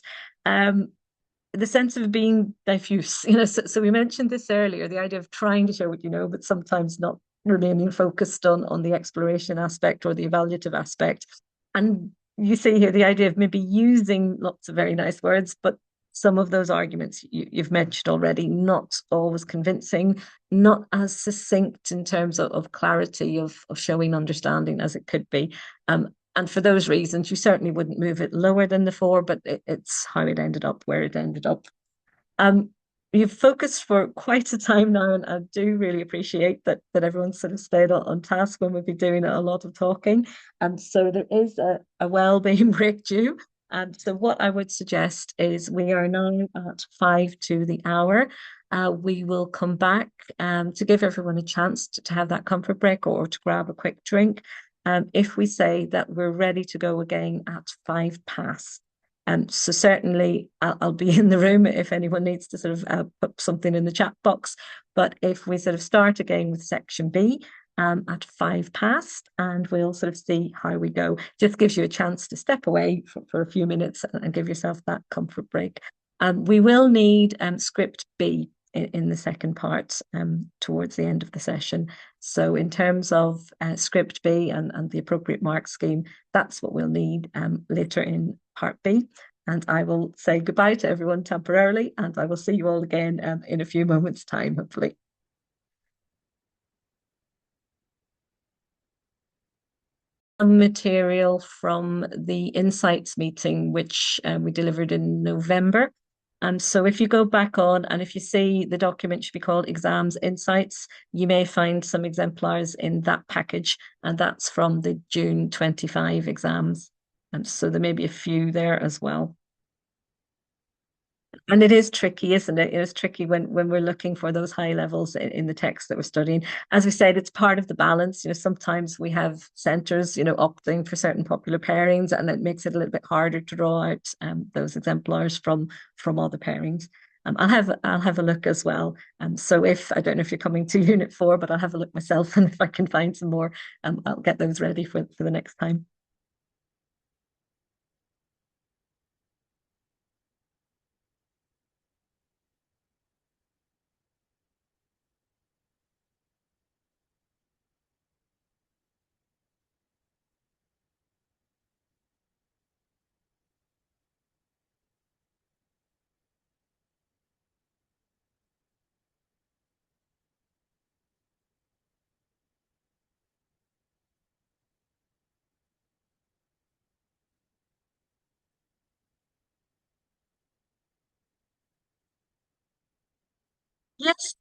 The sense of being diffuse, so we mentioned this earlier, the idea of trying to show what you know, but sometimes not remaining focused on the exploration aspect or the evaluative aspect. And you see here the idea of maybe using lots of very nice words, but some of those arguments you've mentioned already, not always convincing, not as succinct in terms of clarity of showing understanding as it could be. And for those reasons, you certainly wouldn't move it lower than the 4, but it's how it ended up where it ended up. You've focused for quite a time now, and I do really appreciate that everyone's sort of stayed on task when we've been doing a lot of talking. And so there is a well-being break due. And so what I would suggest is we are now at 5 to the hour. We will come back to give everyone a chance to have that comfort break or to grab a quick drink. If we say that we're ready to go again at 5 past. So certainly I'll be in the room if anyone needs to sort of put something in the chat box. But if we sort of start again with section B at 5 past, and we'll sort of see how we go. Just gives you a chance to step away for a few minutes and give yourself that comfort break. We will need script B in the second part towards the end of the session. So in terms of script B and the appropriate mark scheme, that's what we'll need later in part B. And I will say goodbye to everyone temporarily, and I will see you all again in a few moments' time, hopefully. Material from the Insights meeting, which we delivered in November. So if you go back on and if you see the document should be called Exams Insights, you may find some exemplars in that package, and that's from the June 25 exams. So there may be a few there as well. And it is tricky, isn't it? It's tricky when we're looking for those high levels in the text that we're studying. As we said, it's part of the balance. Sometimes we have centers, opting for certain popular pairings, and it makes it a little bit harder to draw out those exemplars from other pairings. I'll have a look as well. So if I don't know if you're coming to Unit 4, but I'll have a look myself, and if I can find some more, I'll get those ready for the next time. Yes,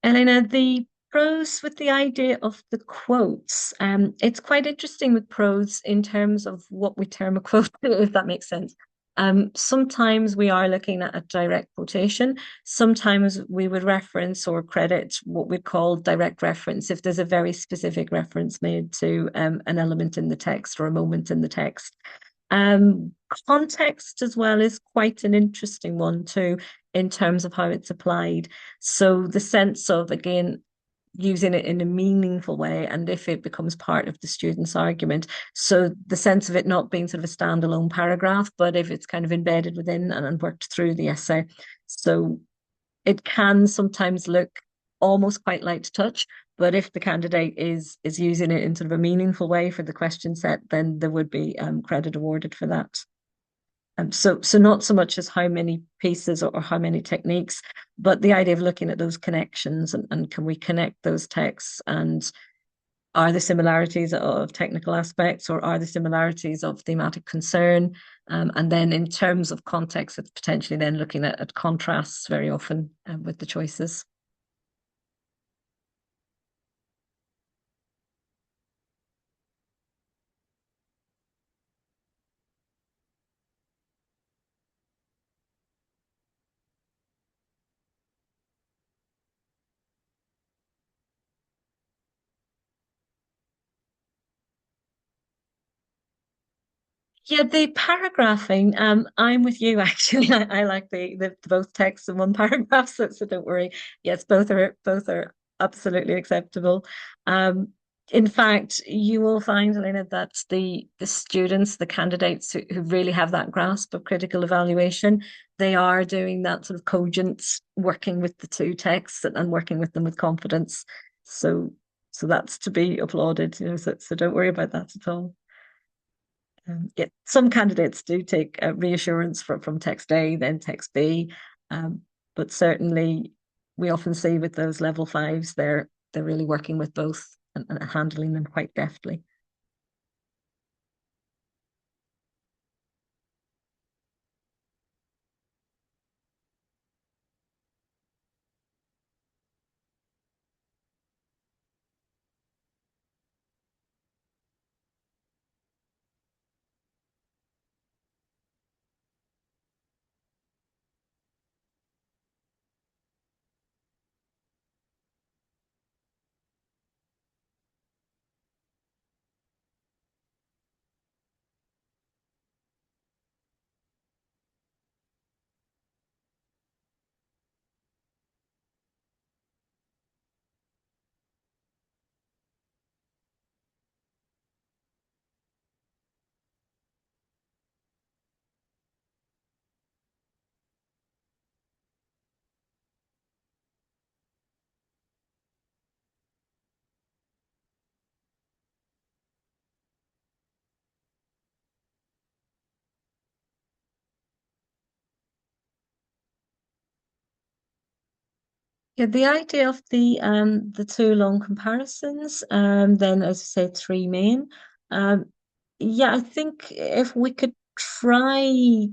Elena, the prose with the idea of the quotes, it's quite interesting with prose in terms of what we term a quote, if that makes sense. Sometimes we are looking at a direct quotation. Sometimes we would reference or credit what we call direct reference if there's a very specific reference made to an element in the text or a moment in the text. Um, Context as well is quite an interesting one too, in terms of how it's applied. So the sense of, again, using it in a meaningful way, and if it becomes part of the student's argument. So the sense of it not being sort of a standalone paragraph, but if it's kind of embedded within and worked through the essay. So it can sometimes look almost quite light to touch, but if the candidate is using it in sort of a meaningful way for the question set, then there would be credit awarded for that. So not so much as how many pieces or how many techniques, but the idea of looking at those connections and can we connect those texts, and are the similarities of technical aspects or are the similarities of thematic concern? And then in terms of context, it's potentially then looking at contrasts very often with the choices. Yeah, the paragraphing, I'm with you actually. I like the both texts in one paragraph, so don't worry. Yes, both are absolutely acceptable. Um, in fact, you will find, Elena, that the students, the candidates who really have that grasp of critical evaluation, they are doing that sort of cogent working with the two texts and working with them with confidence. So so that's to be applauded. So don't worry about that at all. Yeah, some candidates do take reassurance from text A, then text B, but certainly we often see with those level fives, they're really working with both and handling them quite deftly. Yeah, the idea of the two long comparisons, then as I say, three main. Um, yeah, I think if we could try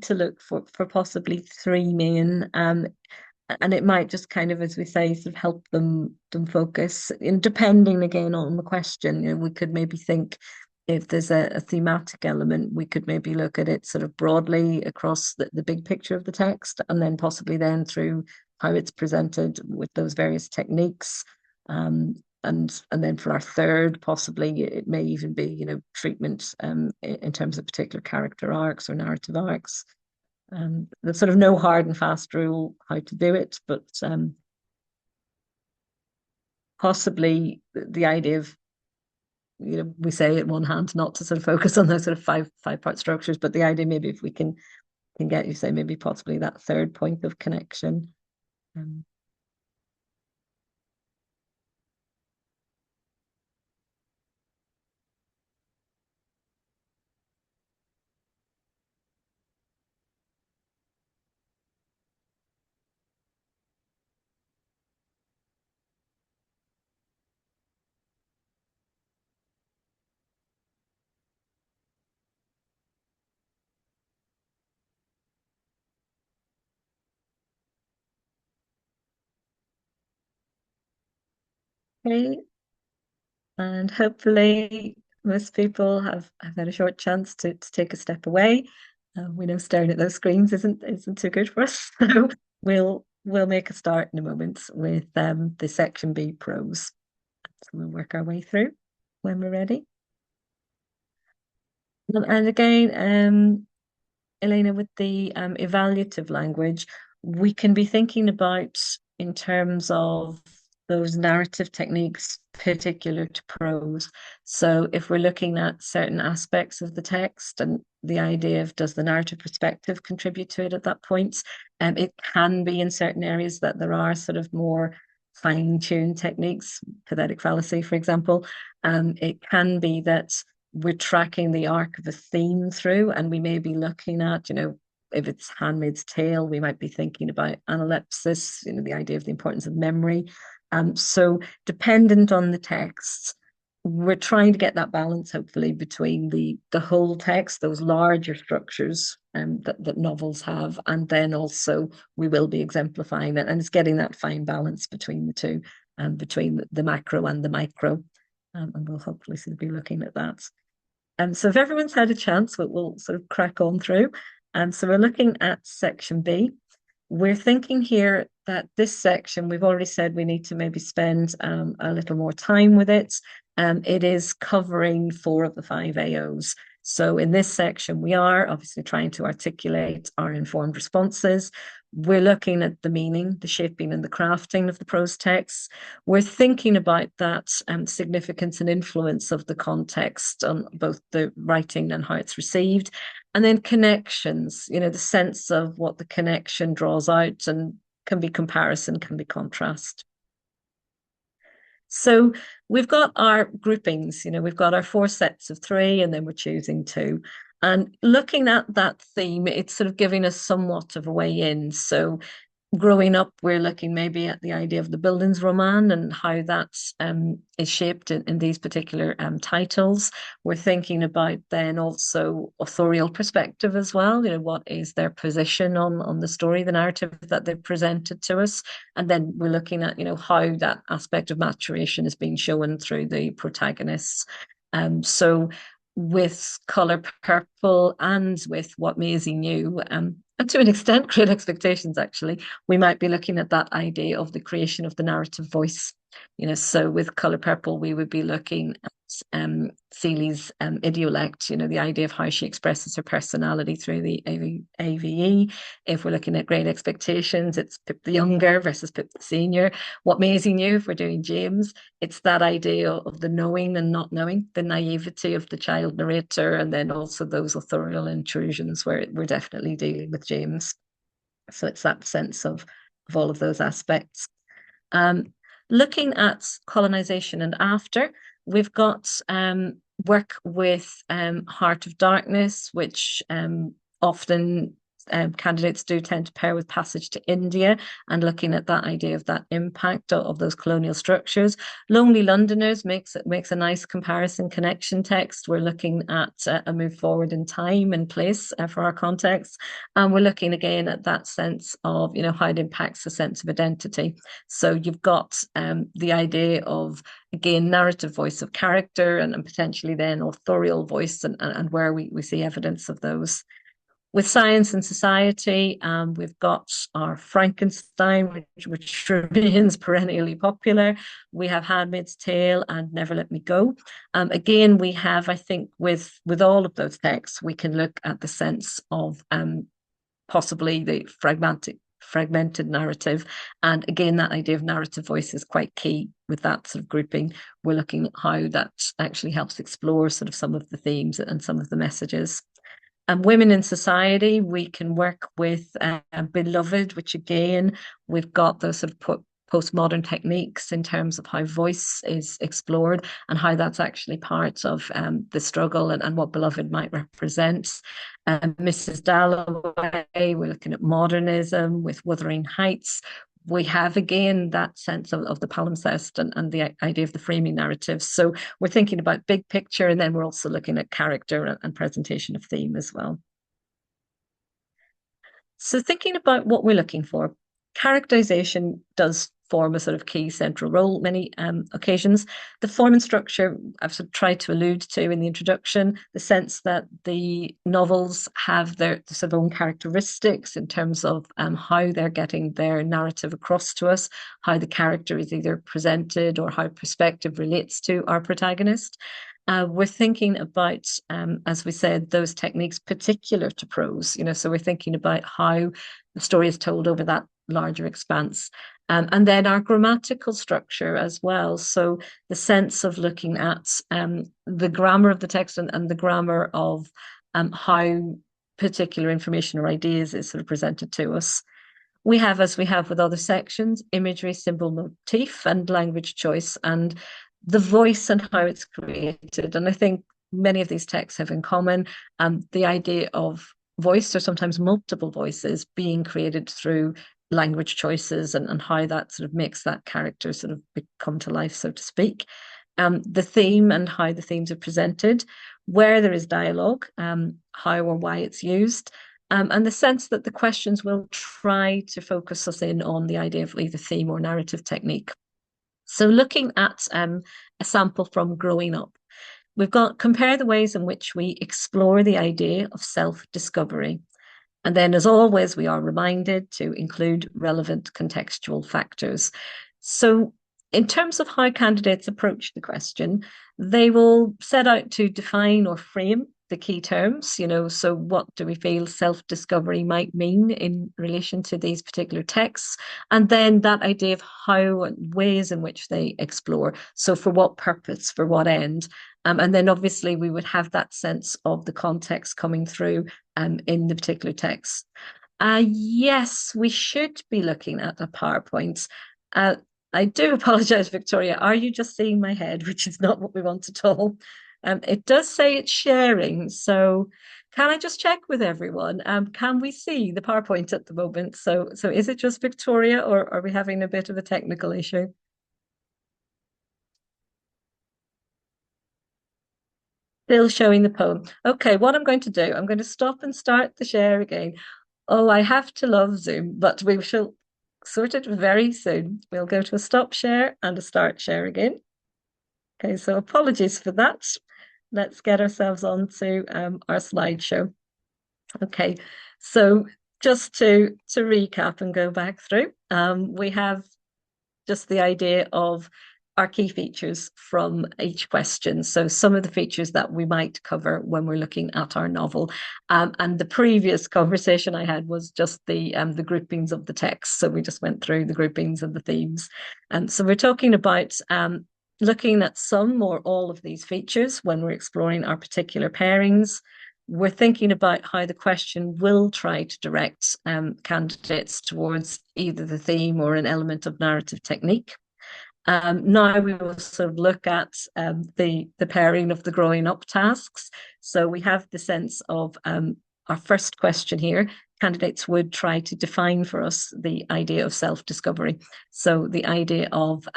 to look for possibly three main, and it might just kind of, as we say, sort of help them focus. And depending again on the question, we could maybe think if there's a thematic element, we could maybe look at it sort of broadly across the big picture of the text, and then possibly then through how it's presented with those various techniques. And then for our third, possibly it may even be, treatment in terms of particular character arcs or narrative arcs. There's sort of no hard and fast rule how to do it, but possibly the idea of, we say at one hand not to sort of focus on those sort of five part structures, but the idea maybe if we can get you say maybe possibly that third point of connection. Um, okay, and hopefully most people have had a short chance to take a step away. We know staring at those screens isn't too good for us, so we'll make a start in a moment with the section B prose. So we'll work our way through when we're ready. And again, Elena, with the evaluative language, we can be thinking about in terms of those narrative techniques particular to prose. So if we're looking at certain aspects of the text and the idea of does the narrative perspective contribute to it at that point, it can be in certain areas that there are sort of more fine-tuned techniques, pathetic fallacy, for example. It can be that we're tracking the arc of a theme through, and we may be looking at, if it's Handmaid's Tale, we might be thinking about analepsis, the idea of the importance of memory. So dependent on the texts, we're trying to get that balance, hopefully, between the whole text, those larger structures that novels have, and then also we will be exemplifying it, and it's getting that fine balance between the two, between the macro and the micro. And we'll hopefully sort of be looking at that. So if everyone's had a chance, we'll sort of crack on through. So we're looking at section B. We're thinking here that this section, we've already said we need to maybe spend a little more time with it. It is covering 4 of the 5 AOs. So in this section, we are obviously trying to articulate our informed responses. We're looking at the meaning, the shaping and the crafting of the prose texts. We're thinking about that significance and influence of the context on both the writing and how it's received. And then connections, the sense of what the connection draws out, and can be comparison, can be contrast. So we've got our groupings, we've got our 4 sets of 3, and then we're choosing 2. And looking at that theme, it's sort of giving us somewhat of a way in. So growing up, we're looking maybe at the idea of the Bildungsroman and how that is shaped in these particular titles. We're thinking about then also authorial perspective as well. What is their position on the story, the narrative that they've presented to us? And then we're looking at, how that aspect of maturation is being shown through the protagonists. So with Colour Purple and with What Maisie Knew, and to an extent, Great Expectations, actually, we might be looking at that idea of the creation of the narrative voice. So with Colour Purple, we would be looking at Celie's idiolect, the idea of how she expresses her personality through the AVE. If we're looking at Great Expectations, it's Pip the Younger versus Pip the Senior. What Maisie Knew, if we're doing James, it's that idea of the knowing and not knowing, the naivety of the child narrator, and then also those authorial intrusions where we're definitely dealing with James. So it's that sense of all of those aspects. Looking at colonization and after, we've got work with Heart of Darkness, which often candidates do tend to pair with Passage to India and looking at that idea of that impact of those colonial structures. Lonely Londoners makes a nice comparison connection text. We're looking at a move forward in time and place for our context. And we're looking again at that sense of, how it impacts the sense of identity. So you've got the idea of, again, narrative voice of character and potentially then authorial voice and where we see evidence of those. With Science and Society, we've got our Frankenstein, which remains perennially popular. We have Handmaid's Tale and Never Let Me Go. Again, we have, I think, with all of those texts, we can look at the sense of possibly the fragmented narrative. And again, that idea of narrative voice is quite key with that sort of grouping. We're looking at how that actually helps explore sort of some of the themes and some of the messages. And Women in Society, we can work with Beloved, which again, we've got those sort of postmodern techniques in terms of how voice is explored and how that's actually part of the struggle and what Beloved might represent. Mrs. Dalloway, we're looking at modernism with Wuthering Heights. We have again that sense of the palimpsest and the idea of the framing narrative. So we're thinking about big picture, and then we're also looking at character and presentation of theme as well. So thinking about what we're looking for, characterization does form a sort of key central role many occasions. The form and structure I've sort of tried to allude to in the introduction, the sense that the novels have their sort of own characteristics in terms of how they're getting their narrative across to us, how the character is either presented or how perspective relates to our protagonist. We're thinking about, as we said, those techniques particular to prose, so we're thinking about how the story is told over that larger expanse. And then our grammatical structure as well. So the sense of looking at the grammar of the text and the grammar of how particular information or ideas is sort of presented to us. We have, as we have with other sections, imagery, symbol, motif, and language choice, and the voice and how it's created. And I think many of these texts have in common the idea of voice, or sometimes multiple voices, being created through language choices and how that sort of makes that character sort of come to life, so to speak. The theme and how the themes are presented, where there is dialogue, how or why it's used, and the sense that the questions will try to focus us in on the idea of either theme or narrative technique. So looking at a sample from Growing Up, we've got compare the ways in which we explore the idea of self-discovery. And then, as always, we are reminded to include relevant contextual factors. So in terms of how candidates approach the question, they will set out to define or frame the key terms, so what do we feel self-discovery might mean in relation to these particular texts? And then that idea of how and ways in which they explore. So for what purpose, for what end? And then obviously we would have that sense of the context coming through in the particular text. Yes, we should be looking at a PowerPoint. I do apologize, Victoria. Are you just seeing my head, which is not what we want at all? It does say it's sharing. So can I just check with everyone? Can we see the PowerPoint at the moment? So is it just Victoria, or are we having a bit of a technical issue? Still showing the poem. Okay, what I'm going to do, I'm going to stop and start the share again. Oh, I have to love Zoom, but we shall sort it very soon. We'll go to a stop share and a start share again. Okay, so apologies for that. Let's get ourselves on to our slideshow. Okay, so just to recap and go back through, we have just the idea of our key features from each question. So some of the features that we might cover when we're looking at our novel. And the previous conversation I had was just the groupings of the text. So we just went through the groupings and the themes. And so we're talking about looking at some or all of these features when we're exploring our particular pairings. We're thinking about how the question will try to direct candidates towards either the theme or an element of narrative technique. Now we will sort of look at the pairing of the growing up tasks. So we have the sense of our first question here, candidates would try to define for us the idea of self-discovery. So the idea of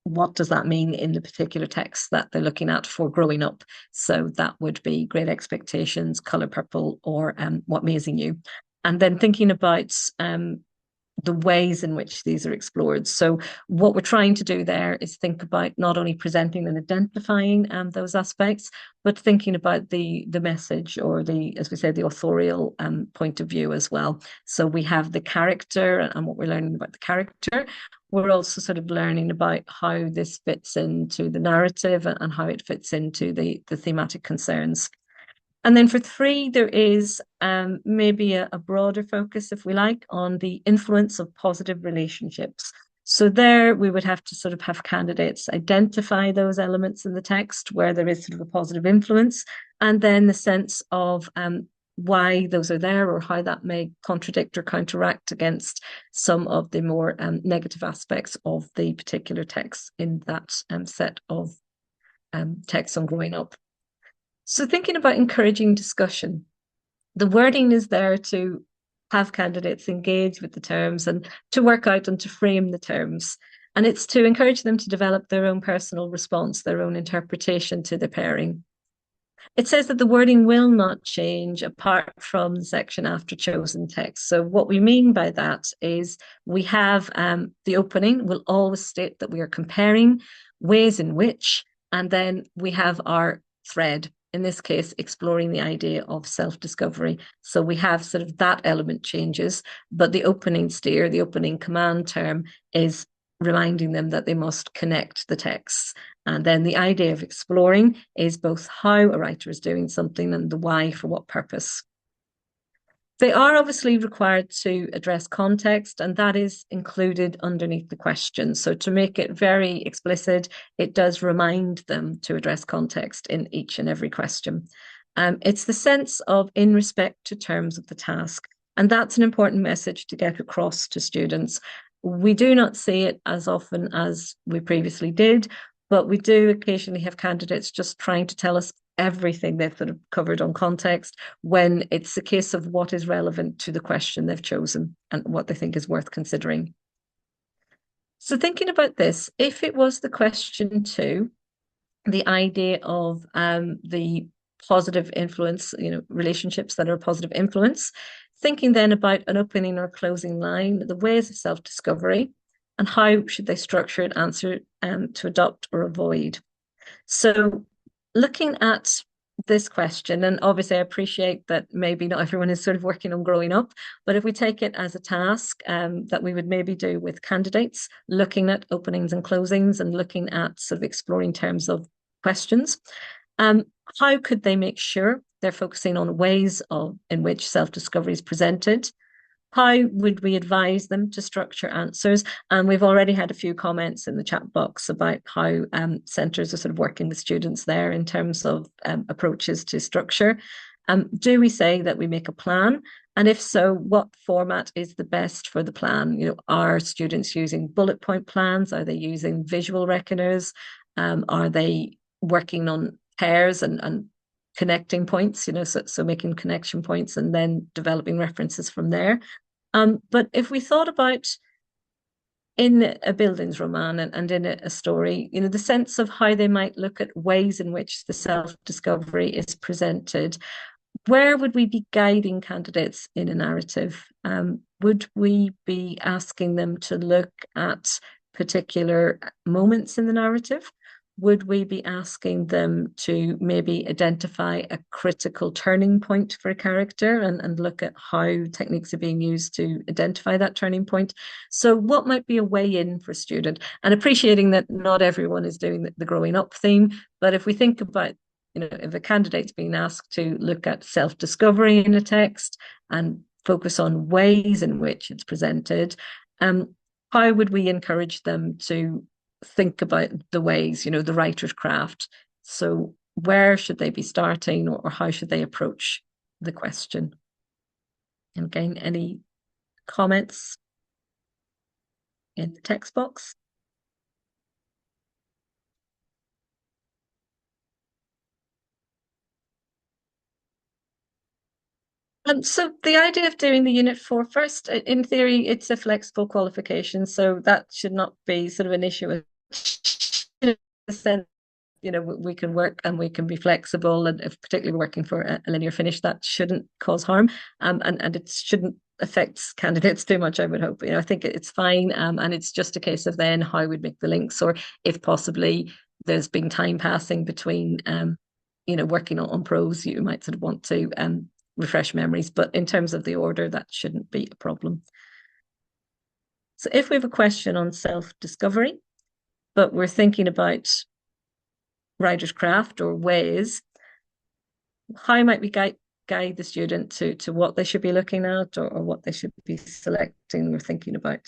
what does that mean in the particular text that they're looking at for growing up? So that would be Great Expectations, Colour Purple, or What Amazing You. And then thinking about the ways in which these are explored. So what we're trying to do there is think about not only presenting and identifying those aspects, but thinking about the message, or the, as we say, the authorial point of view as well. So we have the character and what we're learning about the character. We're also sort of learning about how this fits into the narrative and how it fits into the thematic concerns. And then for 3, there is maybe a broader focus, if we like, on the influence of positive relationships. So there we would have to sort of have candidates identify those elements in the text where there is sort of a positive influence, and then the sense of why those are there, or how that may contradict or counteract against some of the more negative aspects of the particular text in that set of texts on growing up. So thinking about encouraging discussion, the wording is there to have candidates engage with the terms and to work out and to frame the terms. And it's to encourage them to develop their own personal response, their own interpretation to the pairing. It says that the wording will not change apart from the section after chosen text. So what we mean by that is we have the opening will always state that we are comparing ways in which, and then we have our thread, in this case, exploring the idea of self-discovery. So we have sort of that element changes, but the opening steer, the opening command term, is reminding them that they must connect the texts. And then the idea of exploring is both how a writer is doing something and the why, for what purpose. They are obviously required to address context, and that is included underneath the question. So to make it very explicit, it does remind them to address context in each and every question. It's the sense of in respect to terms of the task. And that's an important message to get across to students. We do not see it as often as we previously did, but we do occasionally have candidates just trying to tell us everything they've sort of covered on context, when it's a case of what is relevant to the question they've chosen and what they think is worth considering. So thinking about this, if it was the question 2, the idea of the positive influence, relationships that are a positive influence, thinking then about an opening or closing line, the ways of self-discovery, and how should they structure an answer to adopt or avoid. So looking at this question, and obviously I appreciate that maybe not everyone is sort of working on growing up, but if we take it as a task that we would maybe do with candidates, looking at openings and closings and looking at sort of exploring terms of questions, how could they make sure they're focusing on ways in which self-discovery is presented? How would we advise them to structure answers? And we've already had a few comments in the chat box about how centres are sort of working with students there in terms of approaches to structure. Do we say that we make a plan? And if so, what format is the best for the plan? Are students using bullet point plans? Are they using visual reckoners? Are they working on pairs and connecting points, so making connection points and then developing references from there? But if we thought about in a Bildungsroman and in a story, the sense of how they might look at ways in which the self-discovery is presented, where would we be guiding candidates in a narrative? Would we be asking them to look at particular moments in the narrative? Would we be asking them to maybe identify a critical turning point for a character and look at how techniques are being used to identify that turning point? So what might be a way in for a student? And appreciating that not everyone is doing the growing up theme, but if we think about, if a candidate's being asked to look at self-discovery in a text and focus on ways in which it's presented, how would we encourage them to think about the ways, the writer's craft? So where should they be starting, or how should they approach the question? And again, any comments in the text box? So the idea of doing the unit four first, in theory, it's a flexible qualification, so that should not be sort of an issue. In the sense, we can work and we can be flexible, and if particularly working for a linear finish, that shouldn't cause harm, and it shouldn't affect candidates too much. I would hope. I think it's fine, and it's just a case of then how we'd make the links, or if possibly there's been time passing between, working on prose, you might sort of want to refresh memories. But in terms of the order, that shouldn't be a problem. So if we have a question on self-discovery, but we're thinking about writer's craft or ways, how might we guide the student to what they should be looking at, or what they should be selecting or thinking about?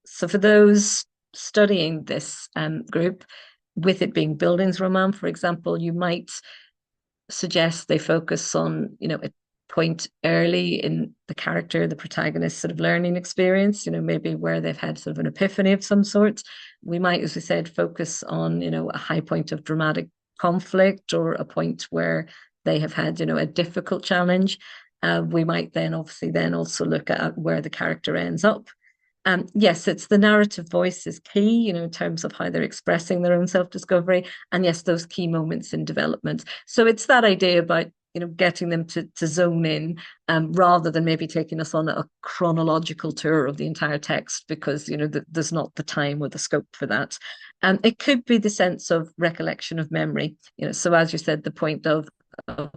So for those studying this group, with it being bildungsroman, for example, you might suggest they focus on, a point early in the character, the protagonist sort of learning experience, maybe where they've had sort of an epiphany of some sort. We might, as we said, focus on, a high point of dramatic conflict, or a point where they have had, a difficult challenge. We might then obviously then also look at where the character ends up. Yes, it's the narrative voice is key, in terms of how they're expressing their own self-discovery. And yes, those key moments in development. So it's that idea about, getting them to zone in, rather than maybe taking us on a chronological tour of the entire text, because, there's not the time or the scope for that. It could be the sense of recollection of memory, so as you said, the point of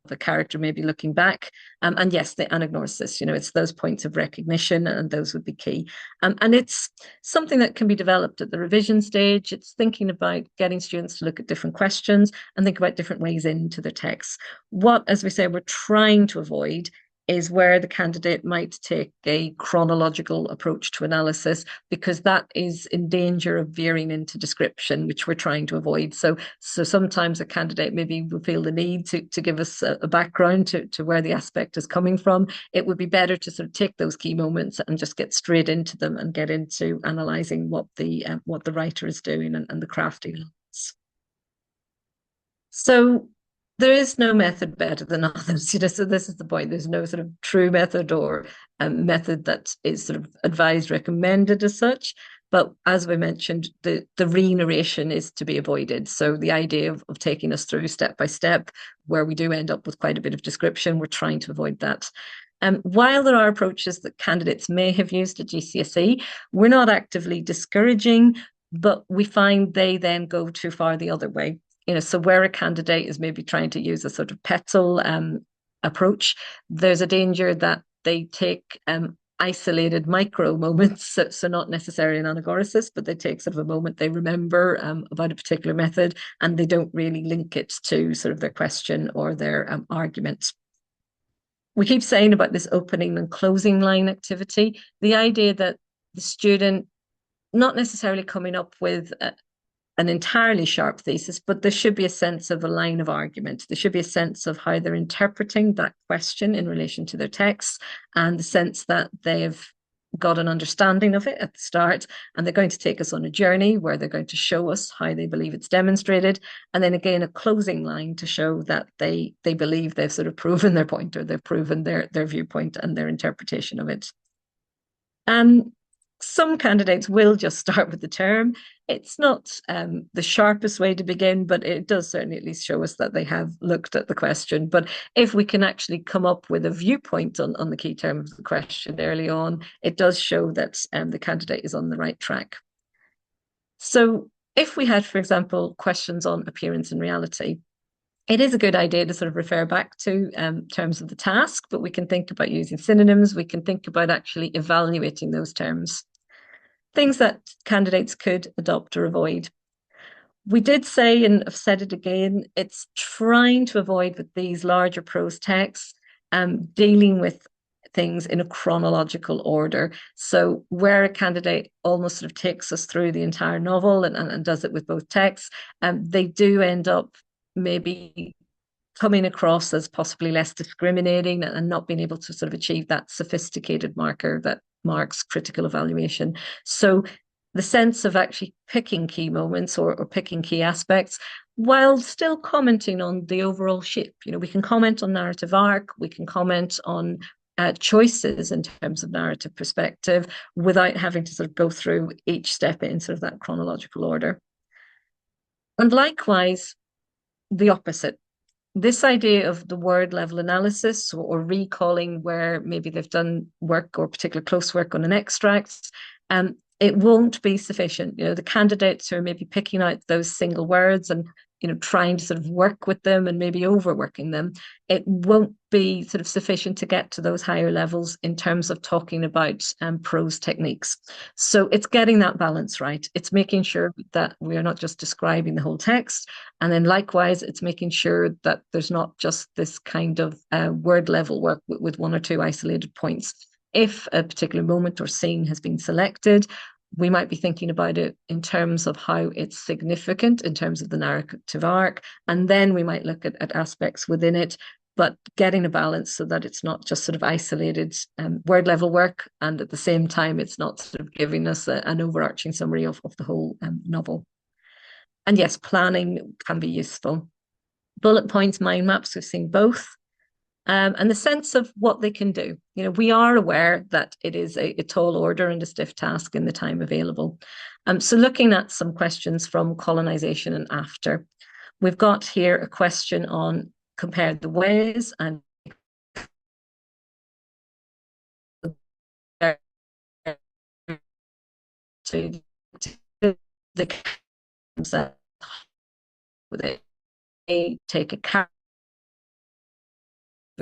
the character maybe looking back. And yes, the anagnorisis, it's those points of recognition, and those would be key. And it's something that can be developed at the revision stage. It's thinking about getting students to look at different questions and think about different ways into the text. What, as we say, we're trying to avoid is where the candidate might take a chronological approach to analysis, because that is in danger of veering into description, which we're trying to avoid. So sometimes a candidate maybe will feel the need to give us a background to where the aspect is coming from. It would be better to sort of take those key moments and just get straight into them and get into analysing what the writer is doing, and the crafting. So there is no method better than others, so this is the point. There's no sort of true method, or method that is sort of advised, recommended as such. But as we mentioned, the re-narration is to be avoided. So the idea of taking us through step by step, where we do end up with quite a bit of description, we're trying to avoid that. While there are approaches that candidates may have used at GCSE, we're not actively discouraging, but we find they then go too far the other way. So where a candidate is maybe trying to use a sort of petal approach, there's a danger that they take isolated micro moments, so not necessarily an anagorasis, but they take sort of a moment they remember about a particular method, and they don't really link it to sort of their question or their argument. We keep saying about this opening and closing line activity, the idea that the student not necessarily coming up with an entirely sharp thesis, but there should be a sense of a line of argument. There should be a sense of how they're interpreting that question in relation to their text, and the sense that they've got an understanding of it at the start, and they're going to take us on a journey where they're going to show us how they believe it's demonstrated, and then again a closing line to show that they believe they've sort of proven their point, or they've proven their viewpoint and their interpretation of it. Some candidates will just start with the term. It's not the sharpest way to begin, but it does certainly at least show us that they have looked at the question. But if we can actually come up with a viewpoint on the key term of the question early on, it does show that the candidate is on the right track. So if we had, for example, questions on appearance and reality, it is a good idea to sort of refer back to terms of the task, but we can think about using synonyms. We can think about actually evaluating those terms. Things that candidates could adopt or avoid. We did say, and I've said it again, it's trying to avoid with these larger prose texts, dealing with things in a chronological order. So where a candidate almost sort of takes us through the entire novel, and does it with both texts, they do end up maybe coming across as possibly less discriminating, and not being able to sort of achieve that sophisticated marker that marks critical evaluation. So the sense of actually picking key moments or picking key aspects while still commenting on the overall shape. We can comment on narrative arc, we can comment on choices in terms of narrative perspective without having to sort of go through each step in sort of that chronological order. And likewise, the opposite. This idea of the word level analysis or recalling where maybe they've done work or particular close work on an extract, it won't be sufficient. The candidates who are maybe picking out those single words and trying to sort of work with them and maybe overworking them, it won't be sort of sufficient to get to those higher levels in terms of talking about prose techniques. So it's getting that balance right. It's making sure that we are not just describing the whole text. And then likewise, it's making sure that there's not just this kind of word level work with one or two isolated points. If a particular moment or scene has been selected, we might be thinking about it in terms of how it's significant in terms of the narrative arc. And then we might look at aspects within it, but getting a balance so that it's not just sort of isolated word level work. And at the same time, it's not sort of giving us an overarching summary of the whole novel. And yes, planning can be useful. Bullet points, mind maps, we've seen both. And the sense of what they can do. We are aware that it is a tall order and a stiff task in the time available. So looking at some questions from colonization and after, we've got here a question on compare the ways and to the concept they take a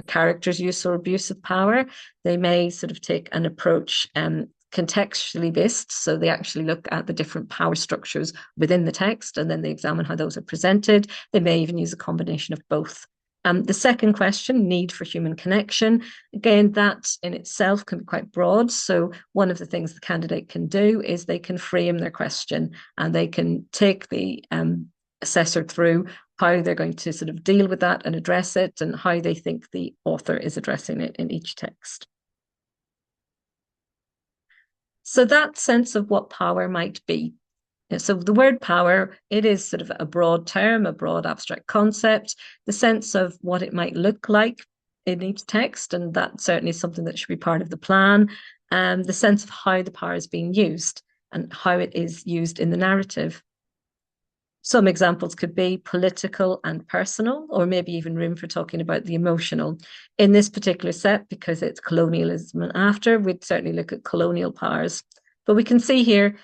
character's use or abuse of power. They may sort of take an approach contextually based. So they actually look at the different power structures within the text and then they examine how those are presented. They may even use a combination of both. The second question, need for human connection. Again, that in itself can be quite broad. So one of the things the candidate can do is they can frame their question and they can take the assessor through how they're going to sort of deal with that and address it and how they think the author is addressing it in each text. So that sense of what power might be. So the word power, it is sort of a broad term, a broad abstract concept, the sense of what it might look like in each text, and that certainly is something that should be part of the plan, the sense of how the power is being used and how it is used in the narrative. Some examples could be political and personal, or maybe even room for talking about the emotional. In this particular set, because it's colonialism and after, we'd certainly look at colonial powers. But we can see here,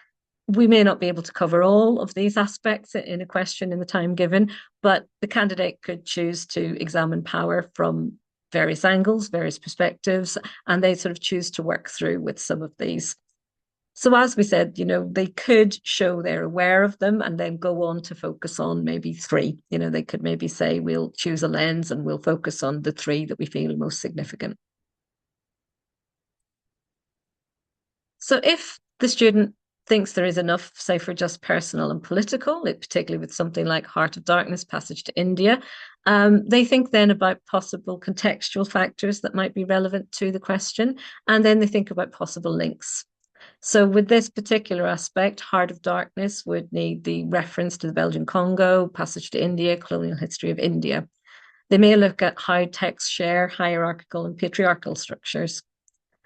we may not be able to cover all of these aspects in a question in the time given, but the candidate could choose to examine power from various angles, various perspectives, and they sort of choose to work through with some of these. So as we said, they could show they're aware of them and then go on to focus on maybe three. They could maybe say, we'll choose a lens and we'll focus on the three that we feel are most significant. So if the student thinks there is enough, say, for just personal and political, particularly with something like Heart of Darkness, Passage to India, they think then about possible contextual factors that might be relevant to the question, and then they think about possible links. So with this particular aspect, Heart of Darkness would need the reference to the Belgian Congo, Passage to India, colonial history of India. They may look at how texts share hierarchical and patriarchal structures.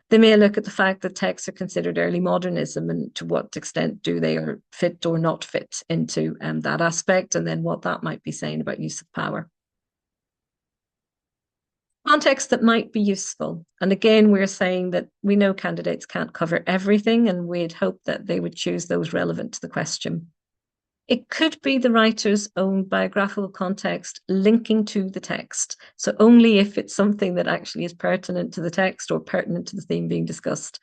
They may look at the fact that texts are considered early modernism and to what extent do they fit or not fit into that aspect, and then what that might be saying about use of power. Context that might be useful. And again, we're saying that we know candidates can't cover everything, and we'd hope that they would choose those relevant to the question. It could be the writer's own biographical context linking to the text. So only if it's something that actually is pertinent to the text or pertinent to the theme being discussed.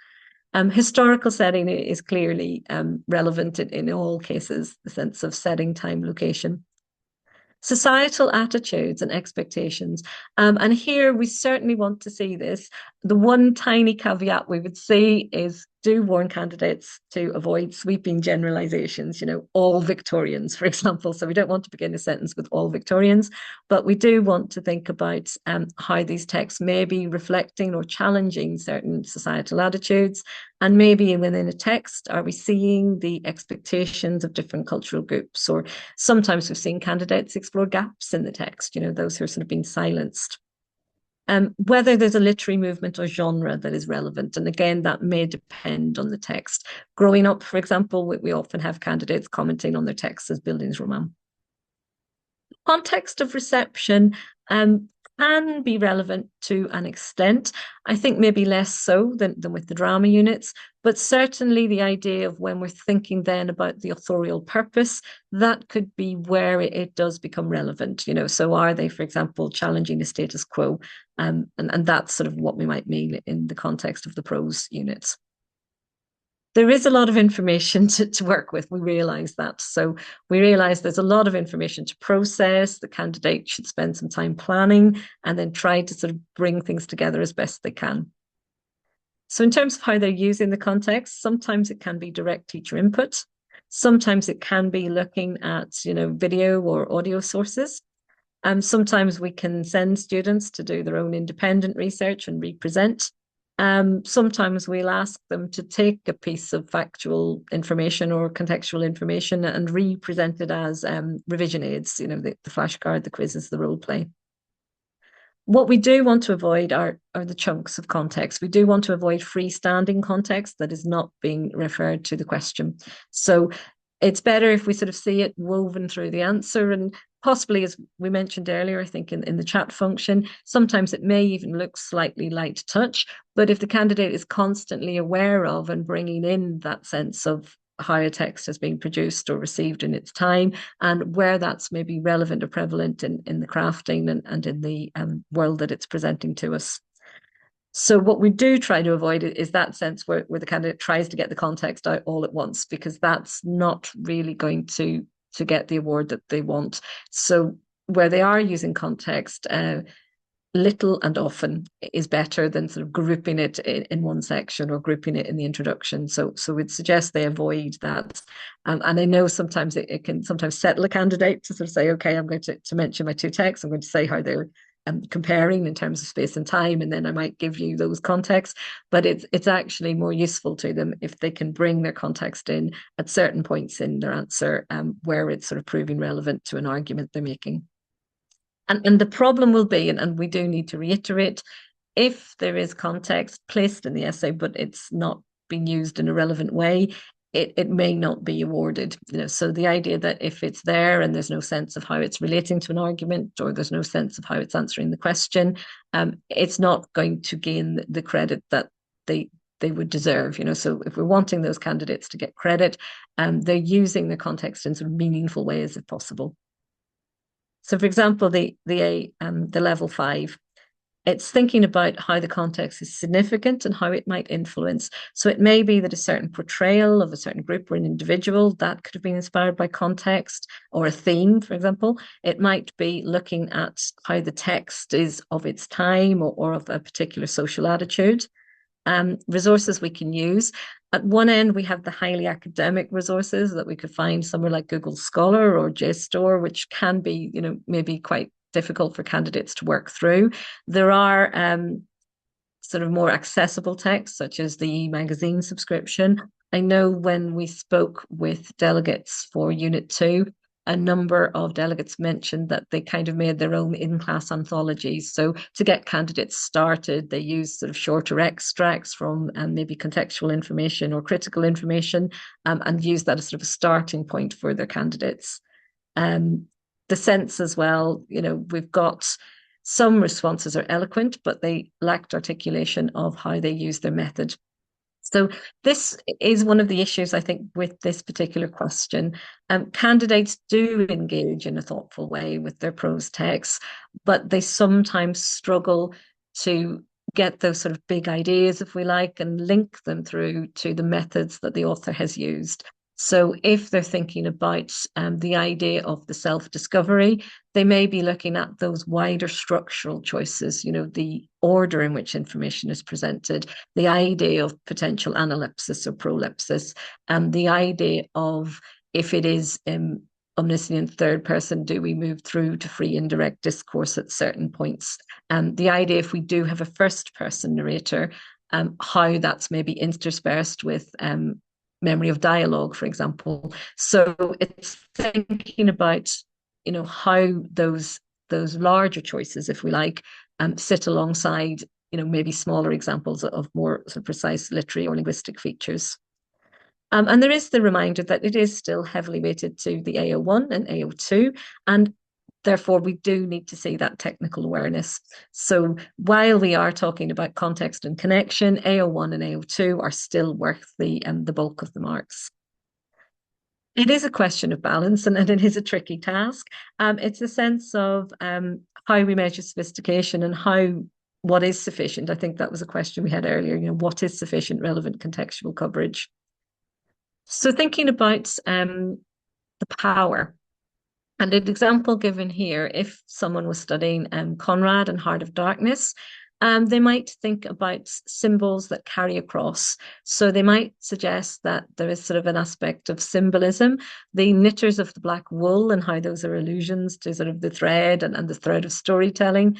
Historical setting is clearly relevant in all cases, the sense of setting, time, location. Societal attitudes and expectations. And here we certainly want to see this. The one tiny caveat we would see is do warn candidates to avoid sweeping generalizations, all Victorians, for example. So we don't want to begin a sentence with all Victorians, but we do want to think about how these texts may be reflecting or challenging certain societal attitudes. And maybe within a text, are we seeing the expectations of different cultural groups? Or sometimes we've seen candidates explore gaps in the text, those who are sort of being silenced. Whether there's a literary movement or genre that is relevant. And again, that may depend on the text. Growing up, for example, we often have candidates commenting on their texts as Bildungsroman. Context of reception can be relevant to an extent. I think maybe less so than with the drama units, but certainly the idea of when we're thinking then about the authorial purpose, that could be where it does become relevant. So are they, for example, challenging the status quo? And that's sort of what we might mean in the context of the prose units. There is a lot of information to work with. We realize that. So we realize there's a lot of information to process. The candidate should spend some time planning and then try to sort of bring things together as best they can. So in terms of how they're using the context, sometimes it can be direct teacher input. Sometimes it can be looking at, video or audio sources. Sometimes we can send students to do their own independent research and represent. Sometimes we'll ask them to take a piece of factual information or contextual information and represent it as revision aids, the flashcard, the quizzes, the role play. What we do want to avoid are the chunks of context. We do want to avoid freestanding context that is not being referred to the question. So it's better if we sort of see it woven through the answer, and possibly, as we mentioned earlier, I think in the chat function, sometimes it may even look slightly light touch, but if the candidate is constantly aware of and bringing in that sense of how a text is being produced or received in its time, and where that's maybe relevant or prevalent in the crafting and in the world that it's presenting to us. So what we do try to avoid is that sense where the candidate tries to get the context out all at once, because that's not really going to get the award that they want. So where they are using context, little and often is better than sort of grouping it in one section or grouping it in the introduction. So we'd suggest they avoid that. And I know sometimes it can sometimes settle a candidate to sort of say, okay, I'm going to mention my two texts. I'm going to say how they're comparing in terms of space and time, and then I might give you those contexts. But it's actually more useful to them if they can bring their context in at certain points in their answer, where it's sort of proving relevant to an argument they're making. And the problem will be, and we do need to reiterate, if there is context placed in the essay, but it's not being used in a relevant way, it may not be awarded. So the idea that if it's there and there's no sense of how it's relating to an argument, or there's no sense of how it's answering the question, it's not going to gain the credit that they would deserve. So if we're wanting those candidates to get credit, they're using the context in sort of meaningful ways if possible. So, for example, the level 5, it's thinking about how the context is significant and how it might influence. So it may be that a certain portrayal of a certain group or an individual that could have been inspired by context, or a theme, for example. It might be looking at how the text is of its time or of a particular social attitude. Resources we can use. At one end, we have the highly academic resources that we could find somewhere like Google Scholar or JSTOR, which can be, maybe quite difficult for candidates to work through. There are sort of more accessible texts, such as the magazine subscription. I know when we spoke with delegates for Unit 2, a number of delegates mentioned that they kind of made their own in-class anthologies. So to get candidates started, they use sort of shorter extracts from maybe contextual information or critical information, and use that as sort of a starting point for their candidates. The sense as well, we've got some responses are eloquent, but they lacked articulation of how they use their method. So this is one of the issues, I think, with this particular question. Candidates do engage in a thoughtful way with their prose texts, but they sometimes struggle to get those sort of big ideas, if we like, and link them through to the methods that the author has used. So if they're thinking about the idea of the self-discovery, they may be looking at those wider structural choices, the order in which information is presented, the idea of potential analepsis or prolepsis, and the idea of if it is omniscient third person, do we move through to free indirect discourse at certain points? The idea if we do have a first person narrator, how that's maybe interspersed with memory of dialogue, for example. So it's thinking about, how those larger choices, if we like, sit alongside, maybe smaller examples of more sort of precise literary or linguistic features. And there is the reminder that it is still heavily weighted to the AO1 and AO2, and therefore we do need to see that technical awareness. So while we are talking about context and connection, AO1 and AO2 are still worth the bulk of the marks. It is a question of balance, and it is a tricky task. It's a sense of how we measure sophistication and what is sufficient. I think that was a question we had earlier. What is sufficient relevant contextual coverage? So thinking about the power, and an example given here, if someone was studying Conrad and Heart of Darkness, they might think about symbols that carry across. So they might suggest that there is sort of an aspect of symbolism, the knitters of the black wool and how those are allusions to sort of the thread and the thread of storytelling.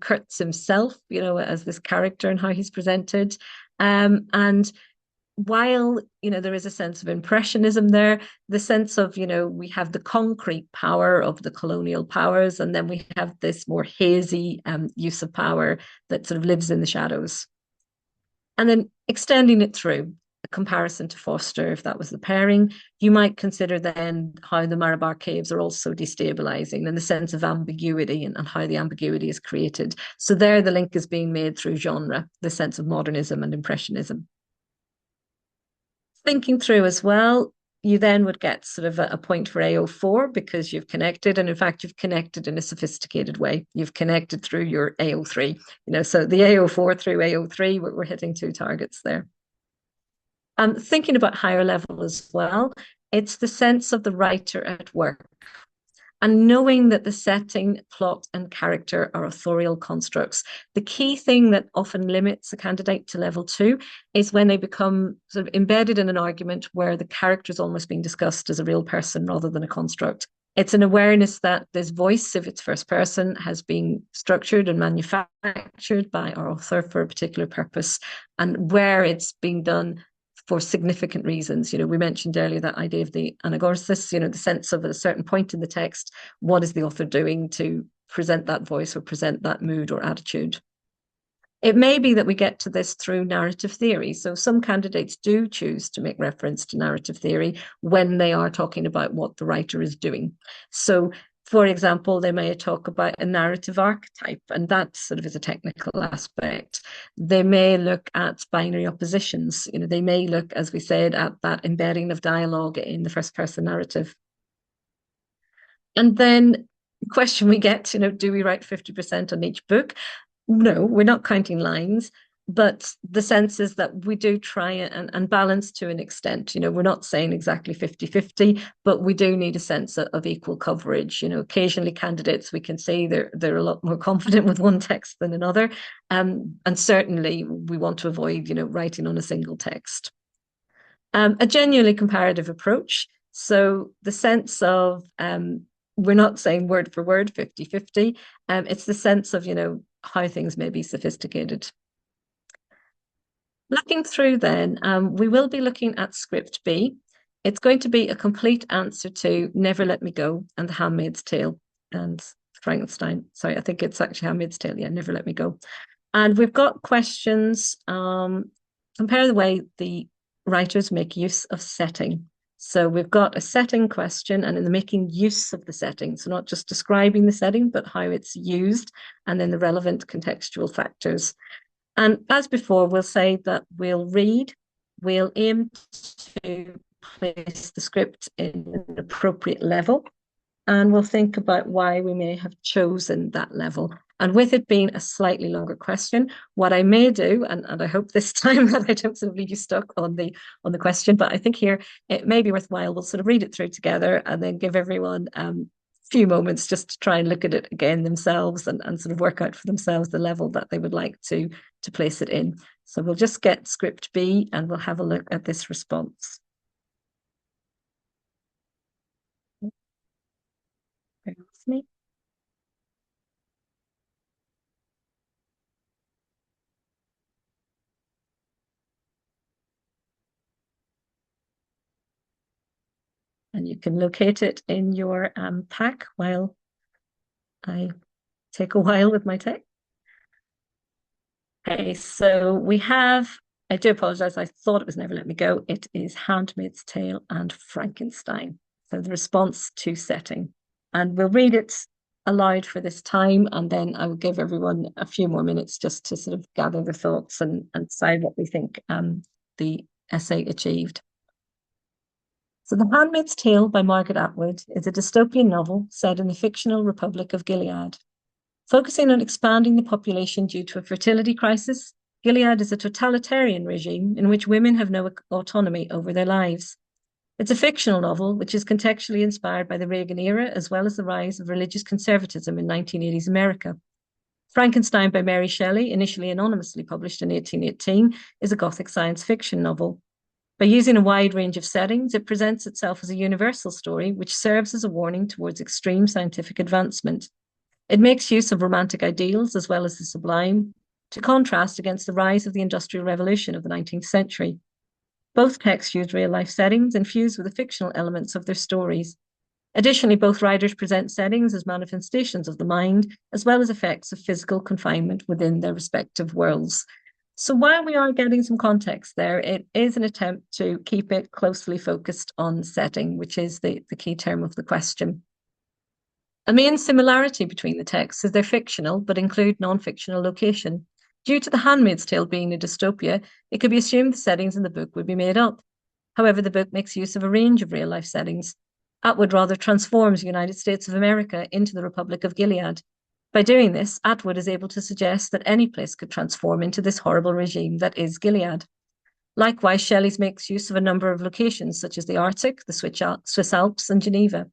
Kurtz himself, as this character and how he's presented. And while there is a sense of impressionism there, the sense of we have the concrete power of the colonial powers, and then we have this more hazy use of power that sort of lives in the shadows, and then extending it through a comparison to Foster, if that was the pairing, you might consider then how the Marabar caves are also destabilizing, and the sense of ambiguity and how the ambiguity is created. So there the link is being made through genre, the sense of modernism and impressionism. Thinking through as well, you then would get sort of a point for AO4 because you've connected, and in fact you've connected in a sophisticated way. You've connected through your AO3, so the AO4 through AO3, we're hitting 2 targets there. Thinking about higher level as well, it's the sense of the writer at work. And knowing that the setting, plot, and character are authorial constructs. The key thing that often limits a candidate to level 2 is when they become sort of embedded in an argument where the character is almost being discussed as a real person rather than a construct. It's an awareness that this voice, if it's first person, has been structured and manufactured by our author for a particular purpose, and where it's being done for significant reasons. We mentioned earlier that idea of the anagorsis, the sense of at a certain point in the text, what is the author doing to present that voice or present that mood or attitude? It may be that we get to this through narrative theory. So some candidates do choose to make reference to narrative theory when they are talking about what the writer is doing. So for example, they may talk about a narrative archetype, and that sort of is a technical aspect. They may look at binary oppositions. They may look, as we said, at that embedding of dialogue in the first person narrative. And then the question we get, do we write 50% on each book? No, we're not counting lines, but the sense is that we do try and balance to an extent. We're not saying exactly 50-50, but we do need a sense of equal coverage. Occasionally candidates, we can say they're a lot more confident with one text than another. And certainly we want to avoid, writing on a single text. A genuinely comparative approach. So the sense of, we're not saying word for word 50-50. It's the sense of, how things may be sophisticated. Looking through then, we will be looking at script B. It's going to be a complete answer to Never Let Me Go and The Handmaid's Tale and Frankenstein. Sorry, I think it's actually Handmaid's Tale. Yeah, Never Let Me Go. And we've got questions. Compare the way the writers make use of setting. So we've got a setting question, and in the making use of the setting, so not just describing the setting, but how it's used, and then the relevant contextual factors. And as before, we'll say that we'll read, we'll aim to place the script in an appropriate level. and we'll think about why we may have chosen that level. And with it being a slightly longer question, what I may do, and I hope this time that I don't sort of leave you stuck on the question, but I think here it may be worthwhile. We'll sort of read it through together and then give everyone a few moments just to try and look at it again themselves and sort of work out for themselves the level that they would like to place it in. So we'll just get script B and we'll have a look at this response. Bear with me. And you can locate it in your pack while I take a while with my text. Okay, so we have, I do apologize, I thought it was Never Let Me Go. It is Handmaid's Tale and Frankenstein. So the response to setting. And we'll read it aloud for this time, and then I will give everyone a few more minutes just to sort of gather their thoughts and decide what we think the essay achieved. So The Handmaid's Tale by Margaret Atwood is a dystopian novel set in the fictional Republic of Gilead. Focusing on expanding the population due to a fertility crisis, Gilead is a totalitarian regime in which women have no autonomy over their lives. It's a fictional novel which is contextually inspired by the Reagan era as well as the rise of religious conservatism in 1980s America. Frankenstein by Mary Shelley, initially anonymously published in 1818, is a Gothic science fiction novel. By using a wide range of settings, it presents itself as a universal story which serves as a warning towards extreme scientific advancement. It makes use of romantic ideals as well as the sublime, to contrast against the rise of the Industrial Revolution of the 19th century. Both texts use real-life settings infused with the fictional elements of their stories. Additionally, both writers present settings as manifestations of the mind, as well as effects of physical confinement within their respective worlds. So while we are getting some context there, it is an attempt to keep it closely focused on setting, which is the key term of the question. A main similarity between the texts is they're fictional, but include non-fictional location. Due to The Handmaid's Tale being a dystopia, it could be assumed the settings in the book would be made up. However, the book makes use of a range of real-life settings. Atwood rather transforms the United States of America into the Republic of Gilead. By doing this, Atwood is able to suggest that any place could transform into this horrible regime that is Gilead. Likewise, Shelley makes use of a number of locations, such as the Arctic, the Swiss Alps, and Geneva.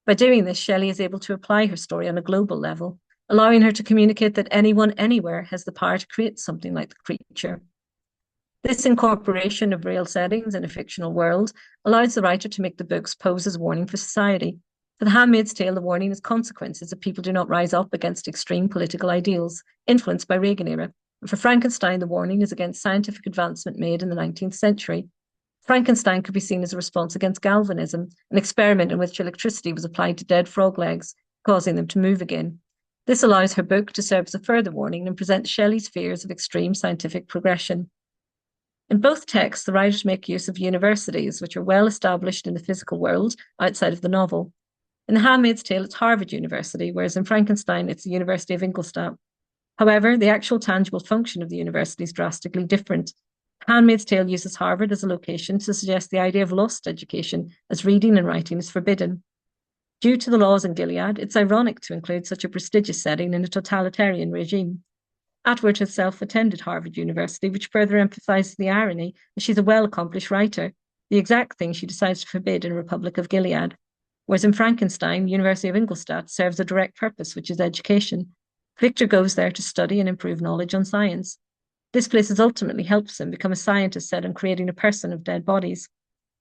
By doing this, Shelley is able to apply her story on a global level, allowing her to communicate that anyone, anywhere has the power to create something like the creature. This incorporation of real settings in a fictional world allows the writer to make the books pose as a warning for society. For The Handmaid's Tale, the warning is consequences if people do not rise up against extreme political ideals, influenced by Reagan era. And for Frankenstein, the warning is against scientific advancement made in the 19th century. Frankenstein could be seen as a response against galvanism, an experiment in which electricity was applied to dead frog legs, causing them to move again. This allows her book to serve as a further warning and presents Shelley's fears of extreme scientific progression. In both texts, the writers make use of universities, which are well established in the physical world outside of the novel. In The Handmaid's Tale, it's Harvard University, whereas in Frankenstein, it's the University of Ingolstadt. However, the actual tangible function of the university is drastically different. Handmaid's Tale uses Harvard as a location to suggest the idea of lost education, as reading and writing is forbidden. Due to the laws in Gilead, it's ironic to include such a prestigious setting in a totalitarian regime. Atwood herself attended Harvard University, which further emphasizes the irony that she's a well-accomplished writer, the exact thing she decides to forbid in Republic of Gilead. Whereas in Frankenstein, University of Ingolstadt serves a direct purpose, which is education. Victor goes there to study and improve knowledge on science. This place ultimately helps him become a scientist set on creating a person of dead bodies.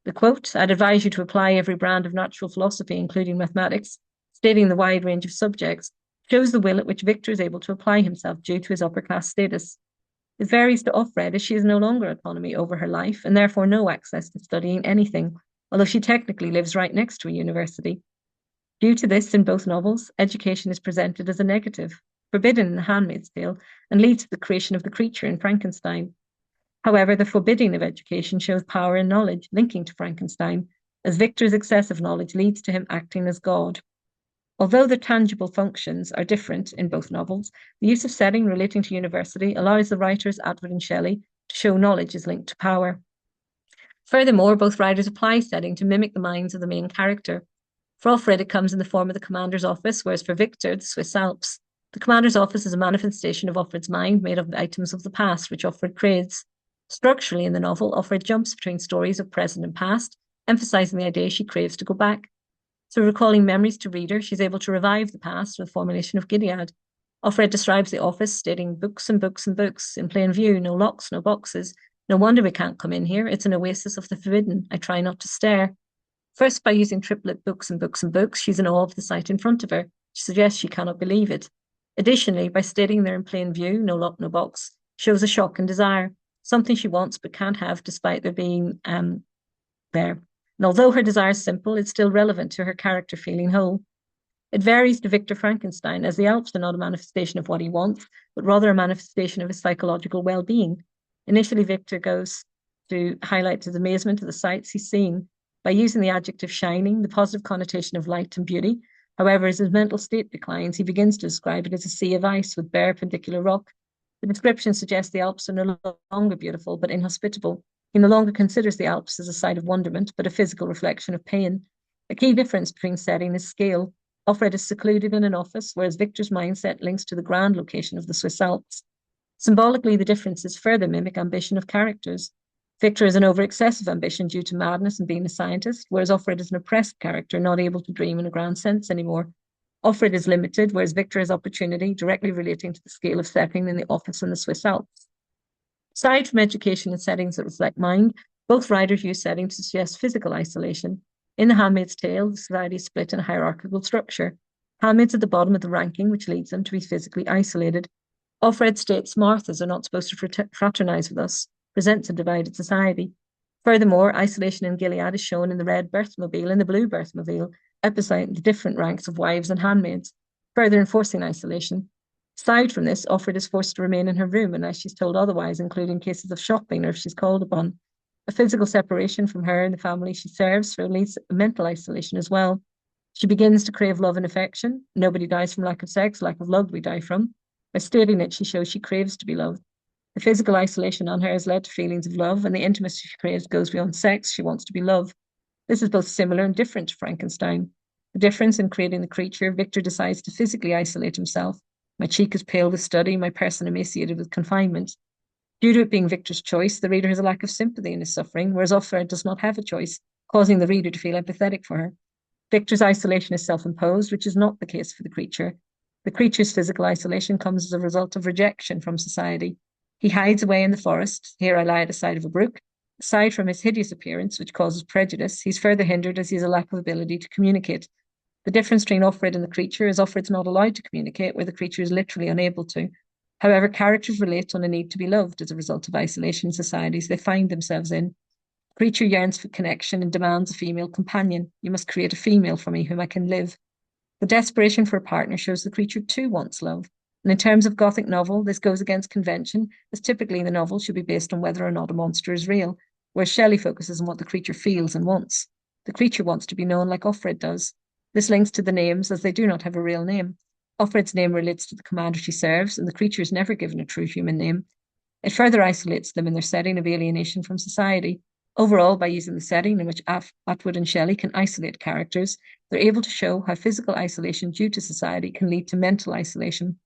The quote, "I'd advise you to apply every brand of natural philosophy, including mathematics," stating the wide range of subjects, shows the will at which Victor is able to apply himself due to his upper class status. It varies to Offred as she has no longer autonomy over her life and therefore no access to studying anything, although she technically lives right next to a university. Due to this, in both novels, education is presented as a negative, forbidden in The Handmaid's Tale, and leads to the creation of the creature in Frankenstein. However, the forbidding of education shows power and knowledge, linking to Frankenstein, as Victor's excessive knowledge leads to him acting as God. Although the tangible functions are different in both novels, the use of setting relating to university allows the writers Atwood and Shelley to show knowledge is linked to power. Furthermore, both writers apply setting to mimic the minds of the main character. For Offred, it comes in the form of the commander's office, whereas for Victor, the Swiss Alps. The commander's office is a manifestation of Offred's mind made of the items of the past, which Offred creates. Structurally, in the novel, Offred jumps between stories of present and past, emphasizing the idea she craves to go back. Through recalling memories to reader, she's able to revive the past with the formulation of Gilead. Offred describes the office, stating books and books and books, in plain view, no locks, no boxes. No wonder we can't come in here. It's an oasis of the forbidden. I try not to stare. First, by using triplet books and books and books, she's in awe of the sight in front of her. She suggests she cannot believe it. Additionally, by stating they're in plain view, no lock, no box, shows a shock and desire, something she wants but can't have despite there being there. And although her desire is simple, it's still relevant to her character feeling whole. It varies to Victor Frankenstein, as the Alps are not a manifestation of what he wants, but rather a manifestation of his psychological well-being. Initially, Victor goes to highlight his amazement of the sights he's seen by using the adjective shining, the positive connotation of light and beauty. However, as his mental state declines, he begins to describe it as a sea of ice with bare perpendicular rock. The description suggests the Alps are no longer beautiful, but inhospitable. He no longer considers the Alps as a site of wonderment, but a physical reflection of pain. A key difference between setting is scale. Offred is secluded in an office, whereas Victor's mindset links to the grand location of the Swiss Alps. Symbolically, the differences further mimic ambition of characters. Victor is an over-excessive ambition due to madness and being a scientist, whereas Offred is an oppressed character, not able to dream in a grand sense anymore. Offred is limited, whereas Victor has opportunity, directly relating to the scale of setting in the office in the Swiss Alps. Aside from education and settings that reflect mind, both writers use settings to suggest physical isolation. In The Handmaid's Tale, the society is split in a hierarchical structure. Handmaids at the bottom of the ranking, which leads them to be physically isolated. Offred states Marthas are not supposed to fraternize with us, presents a divided society. Furthermore, isolation in Gilead is shown in the red birthmobile and the blue birthmobile, emphasizing the different ranks of wives and handmaids, further enforcing isolation. Aside from this, Offred is forced to remain in her room unless she's told otherwise, including cases of shopping or if she's called upon. A physical separation from her and the family she serves leads to mental isolation as well. She begins to crave love and affection. Nobody dies from lack of sex, lack of love we die from. By stating it, she shows she craves to be loved. The physical isolation on her has led to feelings of love, and the intimacy she craves goes beyond sex. She wants to be loved. This is both similar and different to Frankenstein. The difference in creating the creature, Victor decides to physically isolate himself. My cheek is pale with study, my person emaciated with confinement. Due to it being Victor's choice, the reader has a lack of sympathy in his suffering, whereas Offred does not have a choice, causing the reader to feel empathetic for her. Victor's isolation is self-imposed, which is not the case for the creature. The creature's physical isolation comes as a result of rejection from society. He hides away in the forest. Here I lie at the side of a brook. Aside from his hideous appearance, which causes prejudice, he's further hindered as he has a lack of ability to communicate. The difference between Offred and the creature is Offred's not allowed to communicate, where the creature is literally unable to. However, characters relate on a need to be loved as a result of isolation societies they find themselves in. The creature yearns for connection and demands a female companion. You must create a female for me whom I can live. The desperation for a partner shows the creature too wants love. And in terms of Gothic novel, this goes against convention, as typically the novel should be based on whether or not a monster is real, whereas Shelley focuses on what the creature feels and wants. The creature wants to be known like Offred does. This links to the names, as they do not have a real name. Offred's name relates to the commander she serves, and the creature is never given a true human name. It further isolates them in their setting of alienation from society. Overall, by using the setting in which Atwood and Shelley can isolate characters, they're able to show how physical isolation due to society can lead to mental isolation.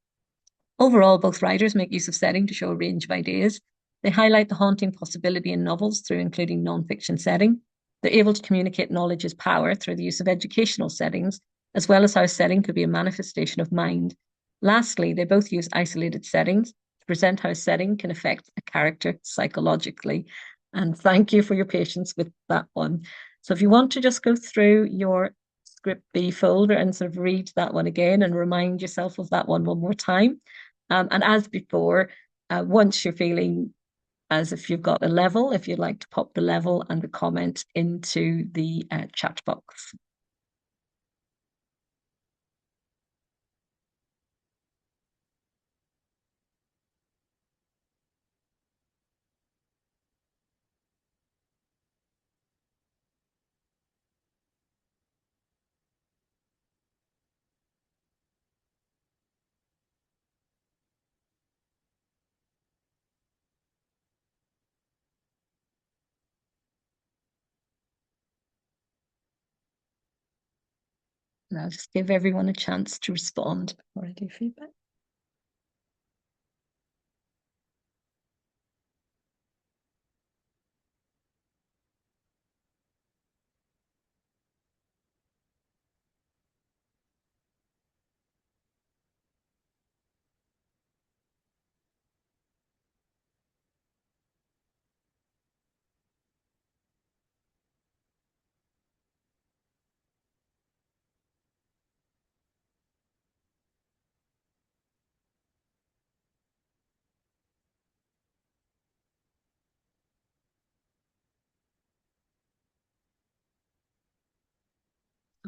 Overall, both writers make use of setting to show a range of ideas. They highlight the haunting possibility in novels through including non-fiction setting. They're able to communicate knowledge as power through the use of educational settings, as well as how setting could be a manifestation of mind. Lastly, they both use isolated settings to present how a setting can affect a character psychologically. And thank you for your patience with that one. So if you want to just go through your script B folder and sort of read that one again and remind yourself of that one more time. And as before, once you're feeling as if you've got a level, if you'd like to pop the level and the comment into the chat box. And I'll just give everyone a chance to respond before I do feedback.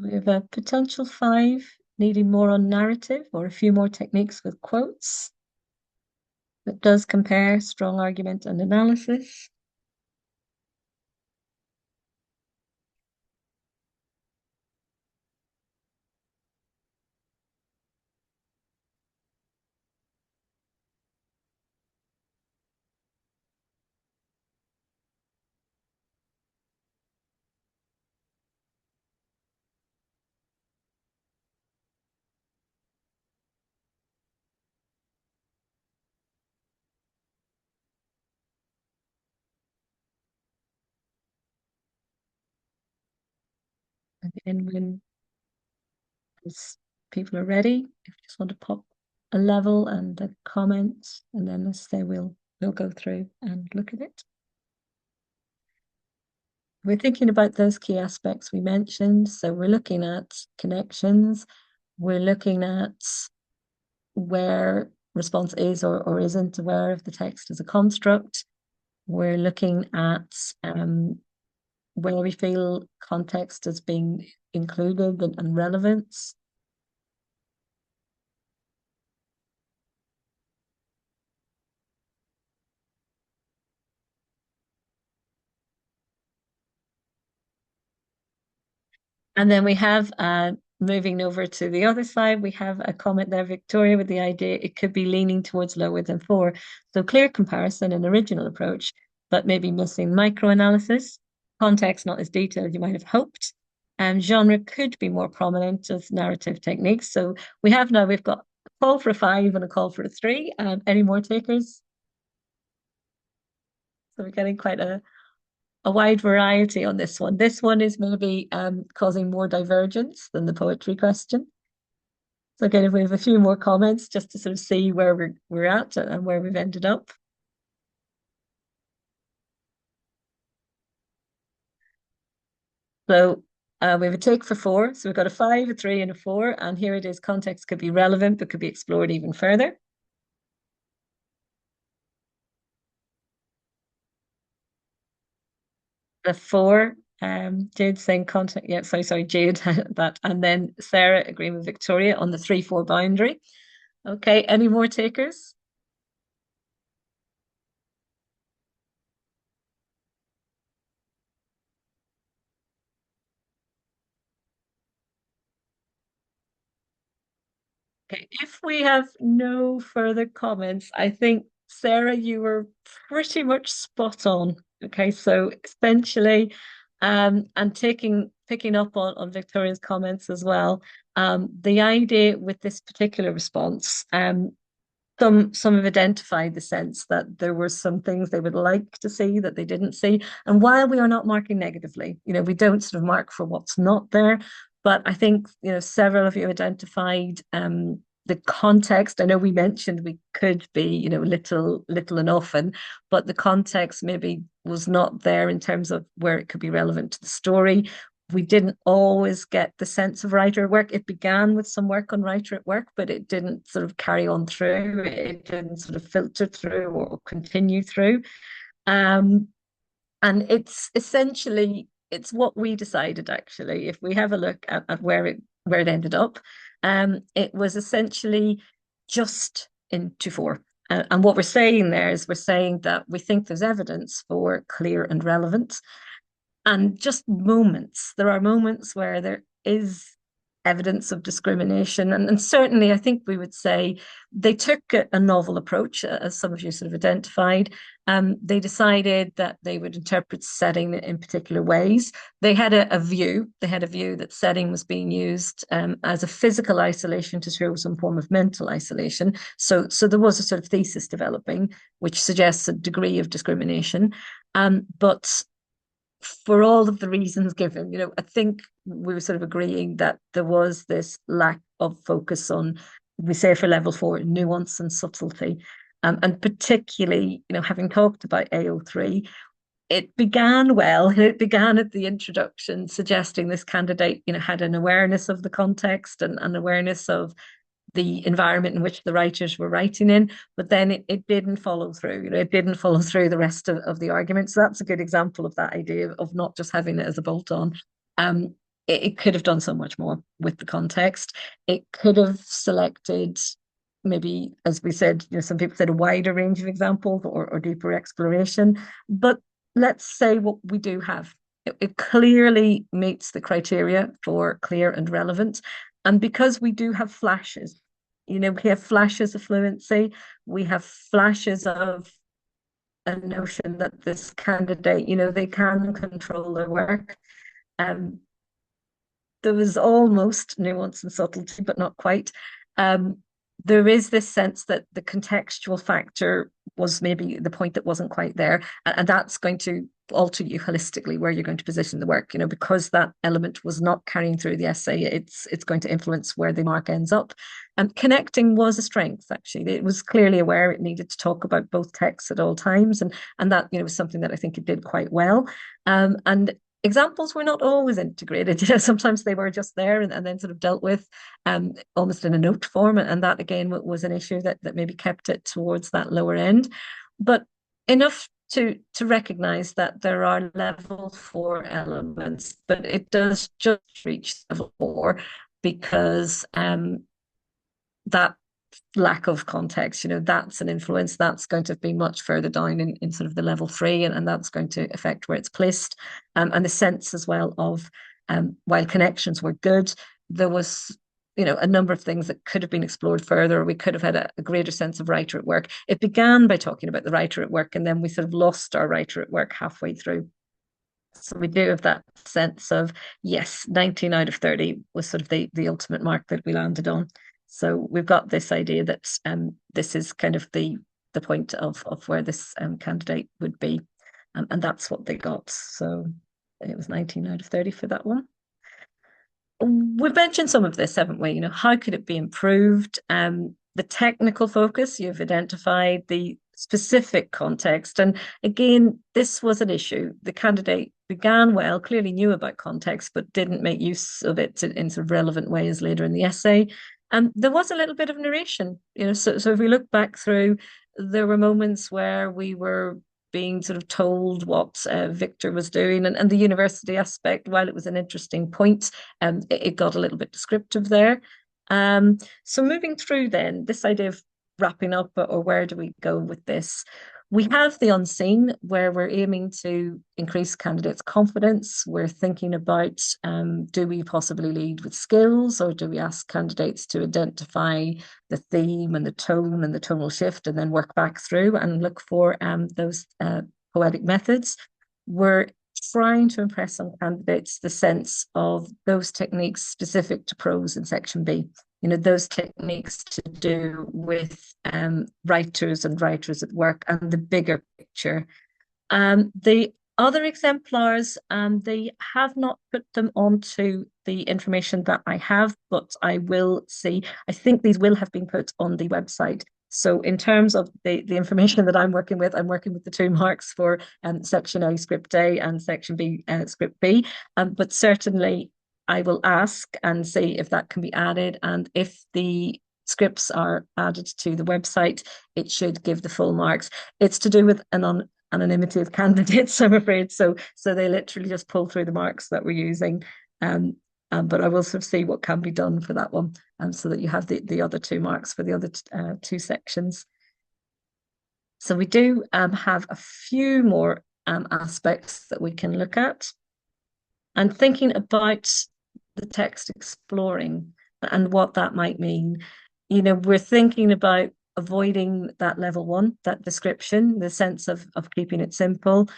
We have a potential 5 needing more on narrative or a few more techniques with quotes. That does compare strong argument and analysis. And when people are ready, if you just want to pop a level and a comment, and then as I say, we'll go through and look at it. We're thinking about those key aspects we mentioned. So we're looking at connections, we're looking at where response is or isn't aware of the text as a construct. We're looking at where we feel context as being included and relevance. And then we have moving over to the other side, we have a comment there, Victoria, with the idea it could be leaning towards lower than 4. So clear comparison and original approach, but maybe missing micro-analysis. Context not as detailed as you might have hoped. And genre could be more prominent as narrative techniques. So we've got a call for a 5 and a call for a 3. Any more takers? So we're getting quite a wide variety on this one. This one is maybe causing more divergence than the poetry question. So again, if we have a few more comments just to sort of see where we're at and where we've ended up. So we have a take for 4. So we've got a 5, a 3, and a 4. And here it is, context could be relevant, but could be explored even further. The 4, Jade saying context, yeah, sorry, Jade, that. And then Sarah agreeing with Victoria on the 3-4 boundary. Okay, any more takers? Okay, if we have no further comments, I think, Sarah, you were pretty much spot on. Okay, so essentially, and picking up on Victoria's comments as well, the idea with this particular response, some have identified the sense that there were some things they would like to see that they didn't see. And while we are not marking negatively, we don't sort of mark for what's not there. But I think, several of you identified the context. I know we mentioned we could be, little and often, but the context maybe was not there in terms of where it could be relevant to the story. We didn't always get the sense of writer at work. It began with some work on writer at work, but it didn't sort of carry on through. It didn't sort of filter through or continue through. Um, and it's essentially it's what we decided actually. If we have a look at where it ended up, it was essentially just into 4. And what we're saying there is we're saying that we think there's evidence for clear and relevant and just moments. There are moments where there is evidence of discrimination. And certainly, I think we would say they took a novel approach, as some of you sort of identified. They decided that they would interpret setting in particular ways. They had a view. They had a view that setting was being used as a physical isolation to show some form of mental isolation. So there was a sort of thesis developing, which suggests a degree of discrimination. But for all of the reasons given, I think we were sort of agreeing that there was this lack of focus on, we say for level 4, nuance and subtlety. And particularly, having talked about AO3, it began well. It began at the introduction, suggesting this candidate, had an awareness of the context and an awareness of the environment in which the writers were writing in, but then it didn't follow through. It didn't follow through the rest of the argument. So that's a good example of that idea of not just having it as a bolt-on. It could have done so much more with the context. It could have selected, maybe, as we said, some people said a wider range of examples or deeper exploration. But let's say what we do have. It clearly meets the criteria for clear and relevant. And because we do have flashes, we have flashes of fluency, we have flashes of a notion that this candidate, they can control their work. There was almost nuance and subtlety, but not quite. There is this sense that the contextual factor was maybe the point that wasn't quite there. And that's going to alter you holistically where you're going to position the work, because that element was not carrying through the essay, it's going to influence where the mark ends up. And connecting was a strength, actually. It was clearly aware it needed to talk about both texts at all times. And that, was something that I think it did quite well. And examples were not always integrated. Sometimes they were just there and then sort of dealt with almost in a note form. And that, again, was an issue that maybe kept it towards that lower end. But enough to recognize that there are level 4 elements, but it does just reach level 4 because that lack of context, that's an influence that's going to be much further down in sort of the level 3, and that's going to affect where it's placed. And the sense as well of while connections were good, there was a number of things that could have been explored further. We could have had a greater sense of writer at work. It began by talking about the writer at work, and then we sort of lost our writer at work halfway through. So we do have that sense of, yes, 19 out of 30 was sort of the ultimate mark that we landed on. So we've got this idea that this is kind of the point of where this candidate would be. And that's what they got. So it was 19 out of 30 for that one. We've mentioned some of this, haven't we? How could it be improved? The technical focus, you've identified the specific context. And again, this was an issue. The candidate began well, clearly knew about context, but didn't make use of it in sort of relevant ways later in the essay. There was a little bit of narration, so if we look back through, there were moments where we were being sort of told what Victor was doing, and the university aspect, while it was an interesting point, it got a little bit descriptive there. So moving through then, this idea of wrapping up, or where do we go with this? We have the unseen, where we're aiming to increase candidates' confidence. We're thinking about, do we possibly lead with skills, or do we ask candidates to identify the theme and the tone and the tonal shift, and then work back through and look for those poetic methods? We're trying to impress on candidates the sense of those techniques specific to prose in section B. Those techniques to do with writers and writers at work and the bigger picture. The other exemplars, they have not put them onto the information that I have, but I will see. I think these will have been put on the website. So in terms of the information that I'm working with the 2 marks for section A, script A, and section B, script B. But certainly I will ask and see if that can be added. And if the scripts are added to the website, it should give the full marks. It's to do with anonymity of candidates, I'm afraid. So they literally just pull through the marks that we're using. But I will sort of see what can be done for that one, so that you have the other 2 marks for the other 2 sections. So we do have a few more aspects that we can look at. And thinking about the text exploring and what that might mean. We're thinking about avoiding that level one, that description, the sense of keeping it simple.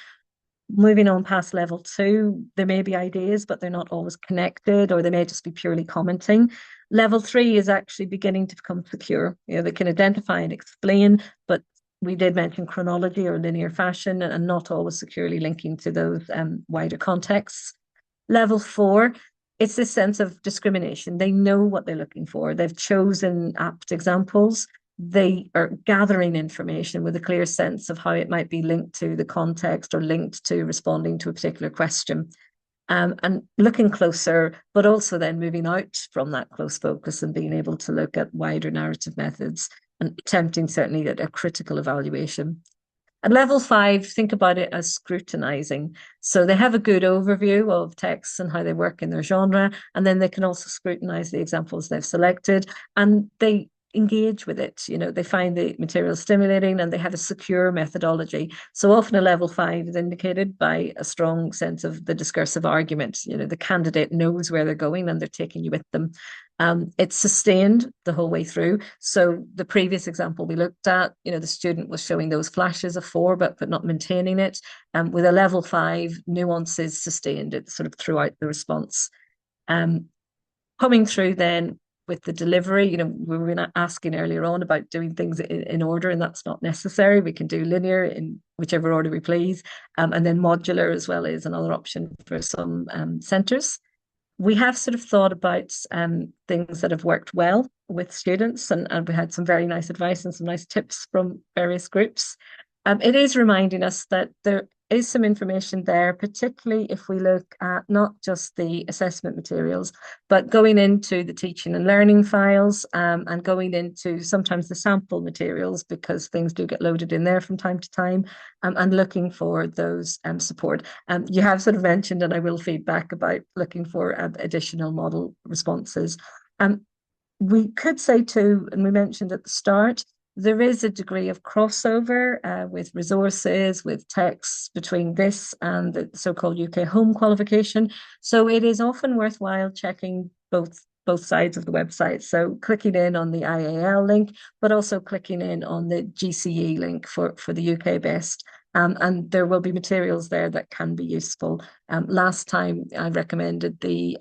Moving on past level two, there may be ideas, but they're not always connected, or they may just be purely commenting. Level three is actually beginning to become secure. They can identify and explain, but we did mention chronology or linear fashion, and not always securely linking to those wider contexts. Level four, it's this sense of discrimination. They know what they're looking for. They've chosen apt examples. They are gathering information with a clear sense of how it might be linked to the context or linked to responding to a particular question. And looking closer, but also then moving out from that close focus and being able to look at wider narrative methods and attempting certainly at a critical evaluation. At level five, think about it as scrutinizing. So they have a good overview of texts and how they work in their genre, and then they can also scrutinize the examples they've selected, and they engage with it. They find the material stimulating, and they have a secure methodology. So often a level five is indicated by a strong sense of the discursive argument. The candidate knows where they're going and they're taking you with them. It's sustained the whole way through. So the previous example we looked at, the student was showing those flashes of four, but not maintaining it. With a level five, nuance is sustained. It's sort of throughout the response. Coming through then with the delivery, we were asking earlier on about doing things in order, and that's not necessary. We can do linear in whichever order we please, and then modular as well is another option for some centres. We have sort of thought about things that have worked well with students, and we had some very nice advice and some nice tips from various groups. It is reminding us that there is some information there, particularly if we look at not just the assessment materials, but going into the teaching and learning files, and going into sometimes the sample materials, because things do get loaded in there from time to time, and looking for those support. You have sort of mentioned, and I will feedback about looking for additional model responses. We could say too, and we mentioned at the start, there is a degree of crossover with resources, with texts between this and the so-called UK home qualification. So it is often worthwhile checking both sides of the website. So clicking in on the IAL link, but also clicking in on the GCE link for the UK Best. And there will be materials there that can be useful. Last time I recommended the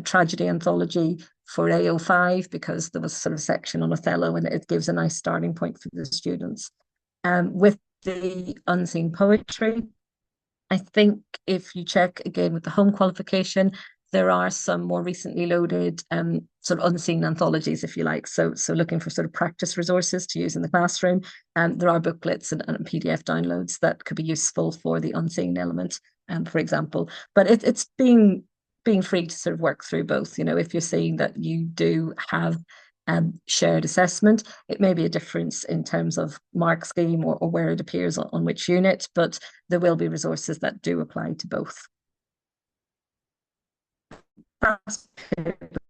tragedy anthology for AO5 because there was sort of a section on Othello, and it gives a nice starting point for the students. With the unseen poetry, I think if you check again with the home qualification, there are some more recently loaded sort of unseen anthologies, if you like. So looking for sort of practice resources to use in the classroom. There are booklets and PDF downloads that could be useful for the unseen element, for example. But it's being free to sort of work through both. If you're seeing that you do have shared assessment, it may be a difference in terms of mark scheme or where it appears on which unit, but there will be resources that do apply to both. Past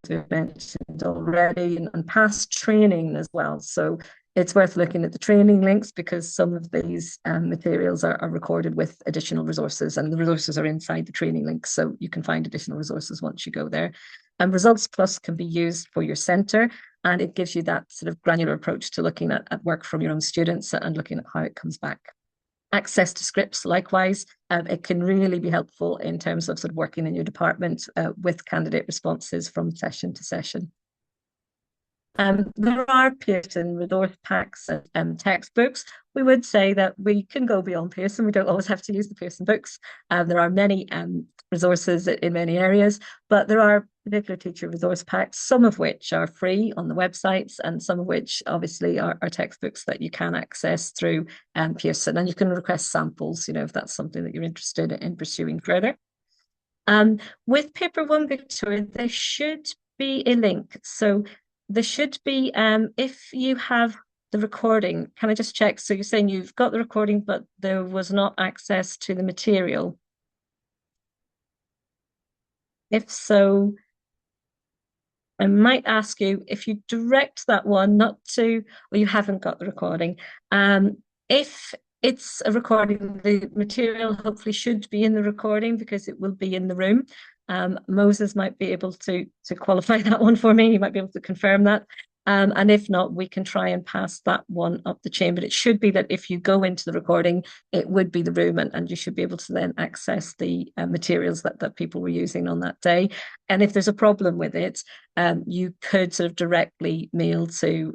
we've mentioned already, and past training as well. So it's worth looking at the training links, because some of these materials are recorded with additional resources, and the resources are inside the training links. So you can find additional resources once you go there. And Results Plus can be used for your centre, and it gives you that sort of granular approach to looking at work from your own students and looking at how it comes back. Access to scripts, likewise, it can really be helpful in terms of sort of working in your department with candidate responses from session to session. There are Pearson resource packs and textbooks. We would say that we can go beyond Pearson. We don't always have to use the Pearson books. There are many resources in many areas, but there are particular teacher resource packs, some of which are free on the websites, and some of which obviously are textbooks that you can access through Pearson. And you can request samples, if that's something that you're interested in pursuing further. With Paper 1 Victoria, there should be a link. So there should be, if you have the recording, can I just check? So you're saying you've got the recording, but there was not access to the material. If so, I might ask you if you direct that one not to, or you haven't got the recording. If it's a recording, the material hopefully should be in the recording, because it will be in the room. Moses might be able to qualify that one for me. He might be able to confirm that. And if not, we can try and pass that one up the chain. But it should be that if you go into the recording, it would be the room, and you should be able to then access the materials that people were using on that day. And if there's a problem with it, you could sort of directly mail to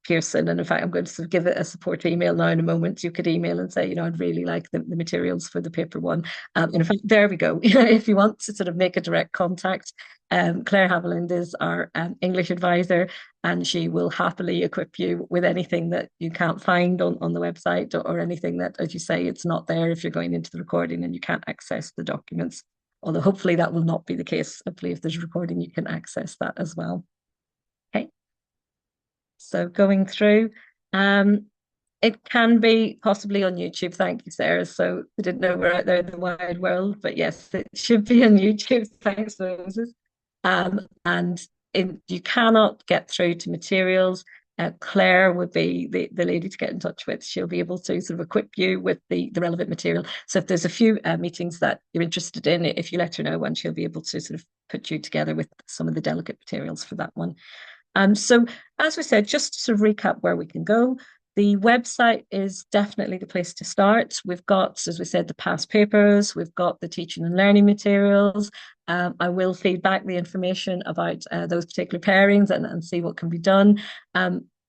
Pearson. And in fact, I'm going to sort of give it a support email now in a moment. You could email and say, I'd really like the materials for the paper one. And in fact, there we go. If you want to sort of make a direct contact, Claire Haviland is our English advisor, and she will happily equip you with anything that you can't find on the website, or anything that, as you say, it's not there if you're going into the recording and you can't access the documents. Although hopefully that will not be the case. Hopefully if there's a recording, you can access that as well. Okay. So going through, it can be possibly on YouTube. Thank you, Sarah. So we didn't know we're out there in the wide world, but yes, it should be on YouTube. Thanks, Moses. And you cannot get through to materials. Claire would be the lady to get in touch with. She'll be able to sort of equip you with the relevant material. So if there's a few meetings that you're interested in, if you let her know, and she'll be able to sort of put you together with some of the delegate materials for that one. So as we said, just to sort of recap where we can go, the website is definitely the place to start. We've got, as we said, the past papers, we've got the teaching and learning materials. I will feed back the information about those particular pairings and see what can be done.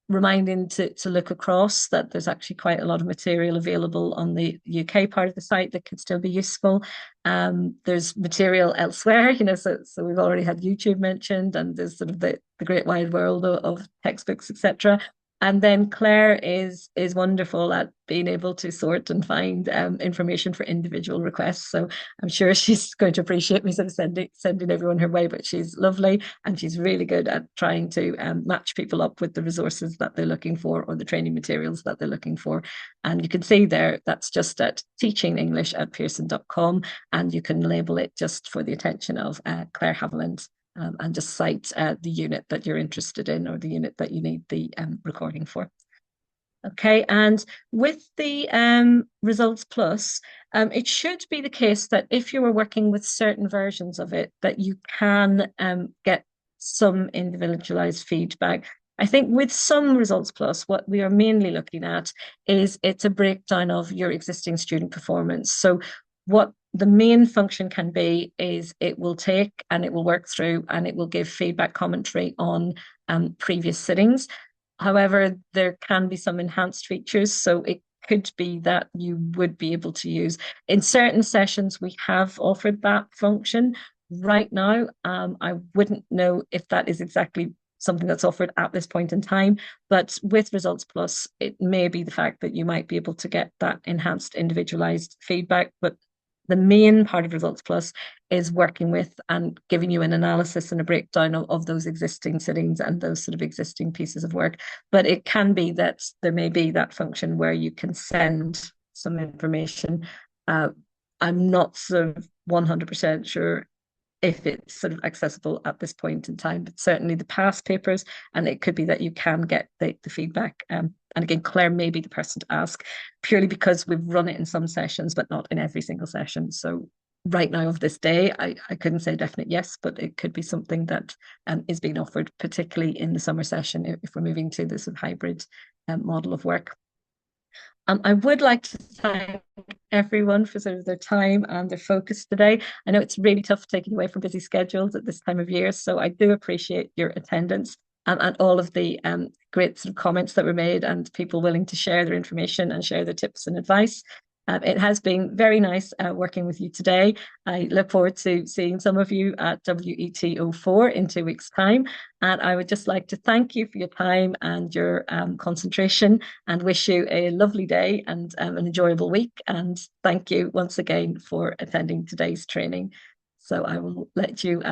Reminding to look across that there's actually quite a lot of material available on the UK part of the site that could still be useful. There's material elsewhere, so we've already had YouTube mentioned, and there's sort of the great wide world of textbooks, etc. And then Claire is wonderful at being able to sort and find information for individual requests. So I'm sure she's going to appreciate me sort of sending everyone her way, but she's lovely, and she's really good at trying to match people up with the resources that they're looking for, or the training materials that they're looking for. And you can see there, that's just at teachingenglish@pearson.com, and you can label it just for the attention of Claire Haviland. And just cite the unit that you're interested in, or the unit that you need the recording for. Okay, and with the Results Plus, it should be the case that if you were working with certain versions of it, that you can get some individualized feedback. I think with some Results Plus, what we are mainly looking at is it's a breakdown of your existing student performance. So what the main function can be is it will take and it will work through and it will give feedback commentary on previous sittings. However, there can be some enhanced features. So it could be that you would be able to use, in certain sessions, we have offered that function. Right now, I wouldn't know if that is exactly something that's offered at this point in time, but with Results Plus, it may be the fact that you might be able to get that enhanced individualized feedback. But the main part of Results Plus is working with and giving you an analysis and a breakdown of those existing sittings and those sort of existing pieces of work. But it can be that there may be that function where you can send some information. I'm not sort of 100% sure if it's sort of accessible at this point in time, but certainly the past papers, and it could be that you can get the feedback. And again, Claire may be the person to ask, purely because we've run it in some sessions, but not in every single session. So right now of this day, I couldn't say a definite yes, but it could be something that is being offered, particularly in the summer session, if we're moving to this sort of hybrid model of work. I would like to thank everyone for sort of their time and their focus today. I know it's really tough taking away from busy schedules at this time of year, so I do appreciate your attendance and all of the great sort of comments that were made, and people willing to share their information and share their tips and advice. It has been very nice working with you today. I look forward to seeing some of you at WET04 in 2 weeks' time. And I would just like to thank you for your time and your concentration, and wish you a lovely day and an enjoyable week. And thank you once again for attending today's training. So I will let you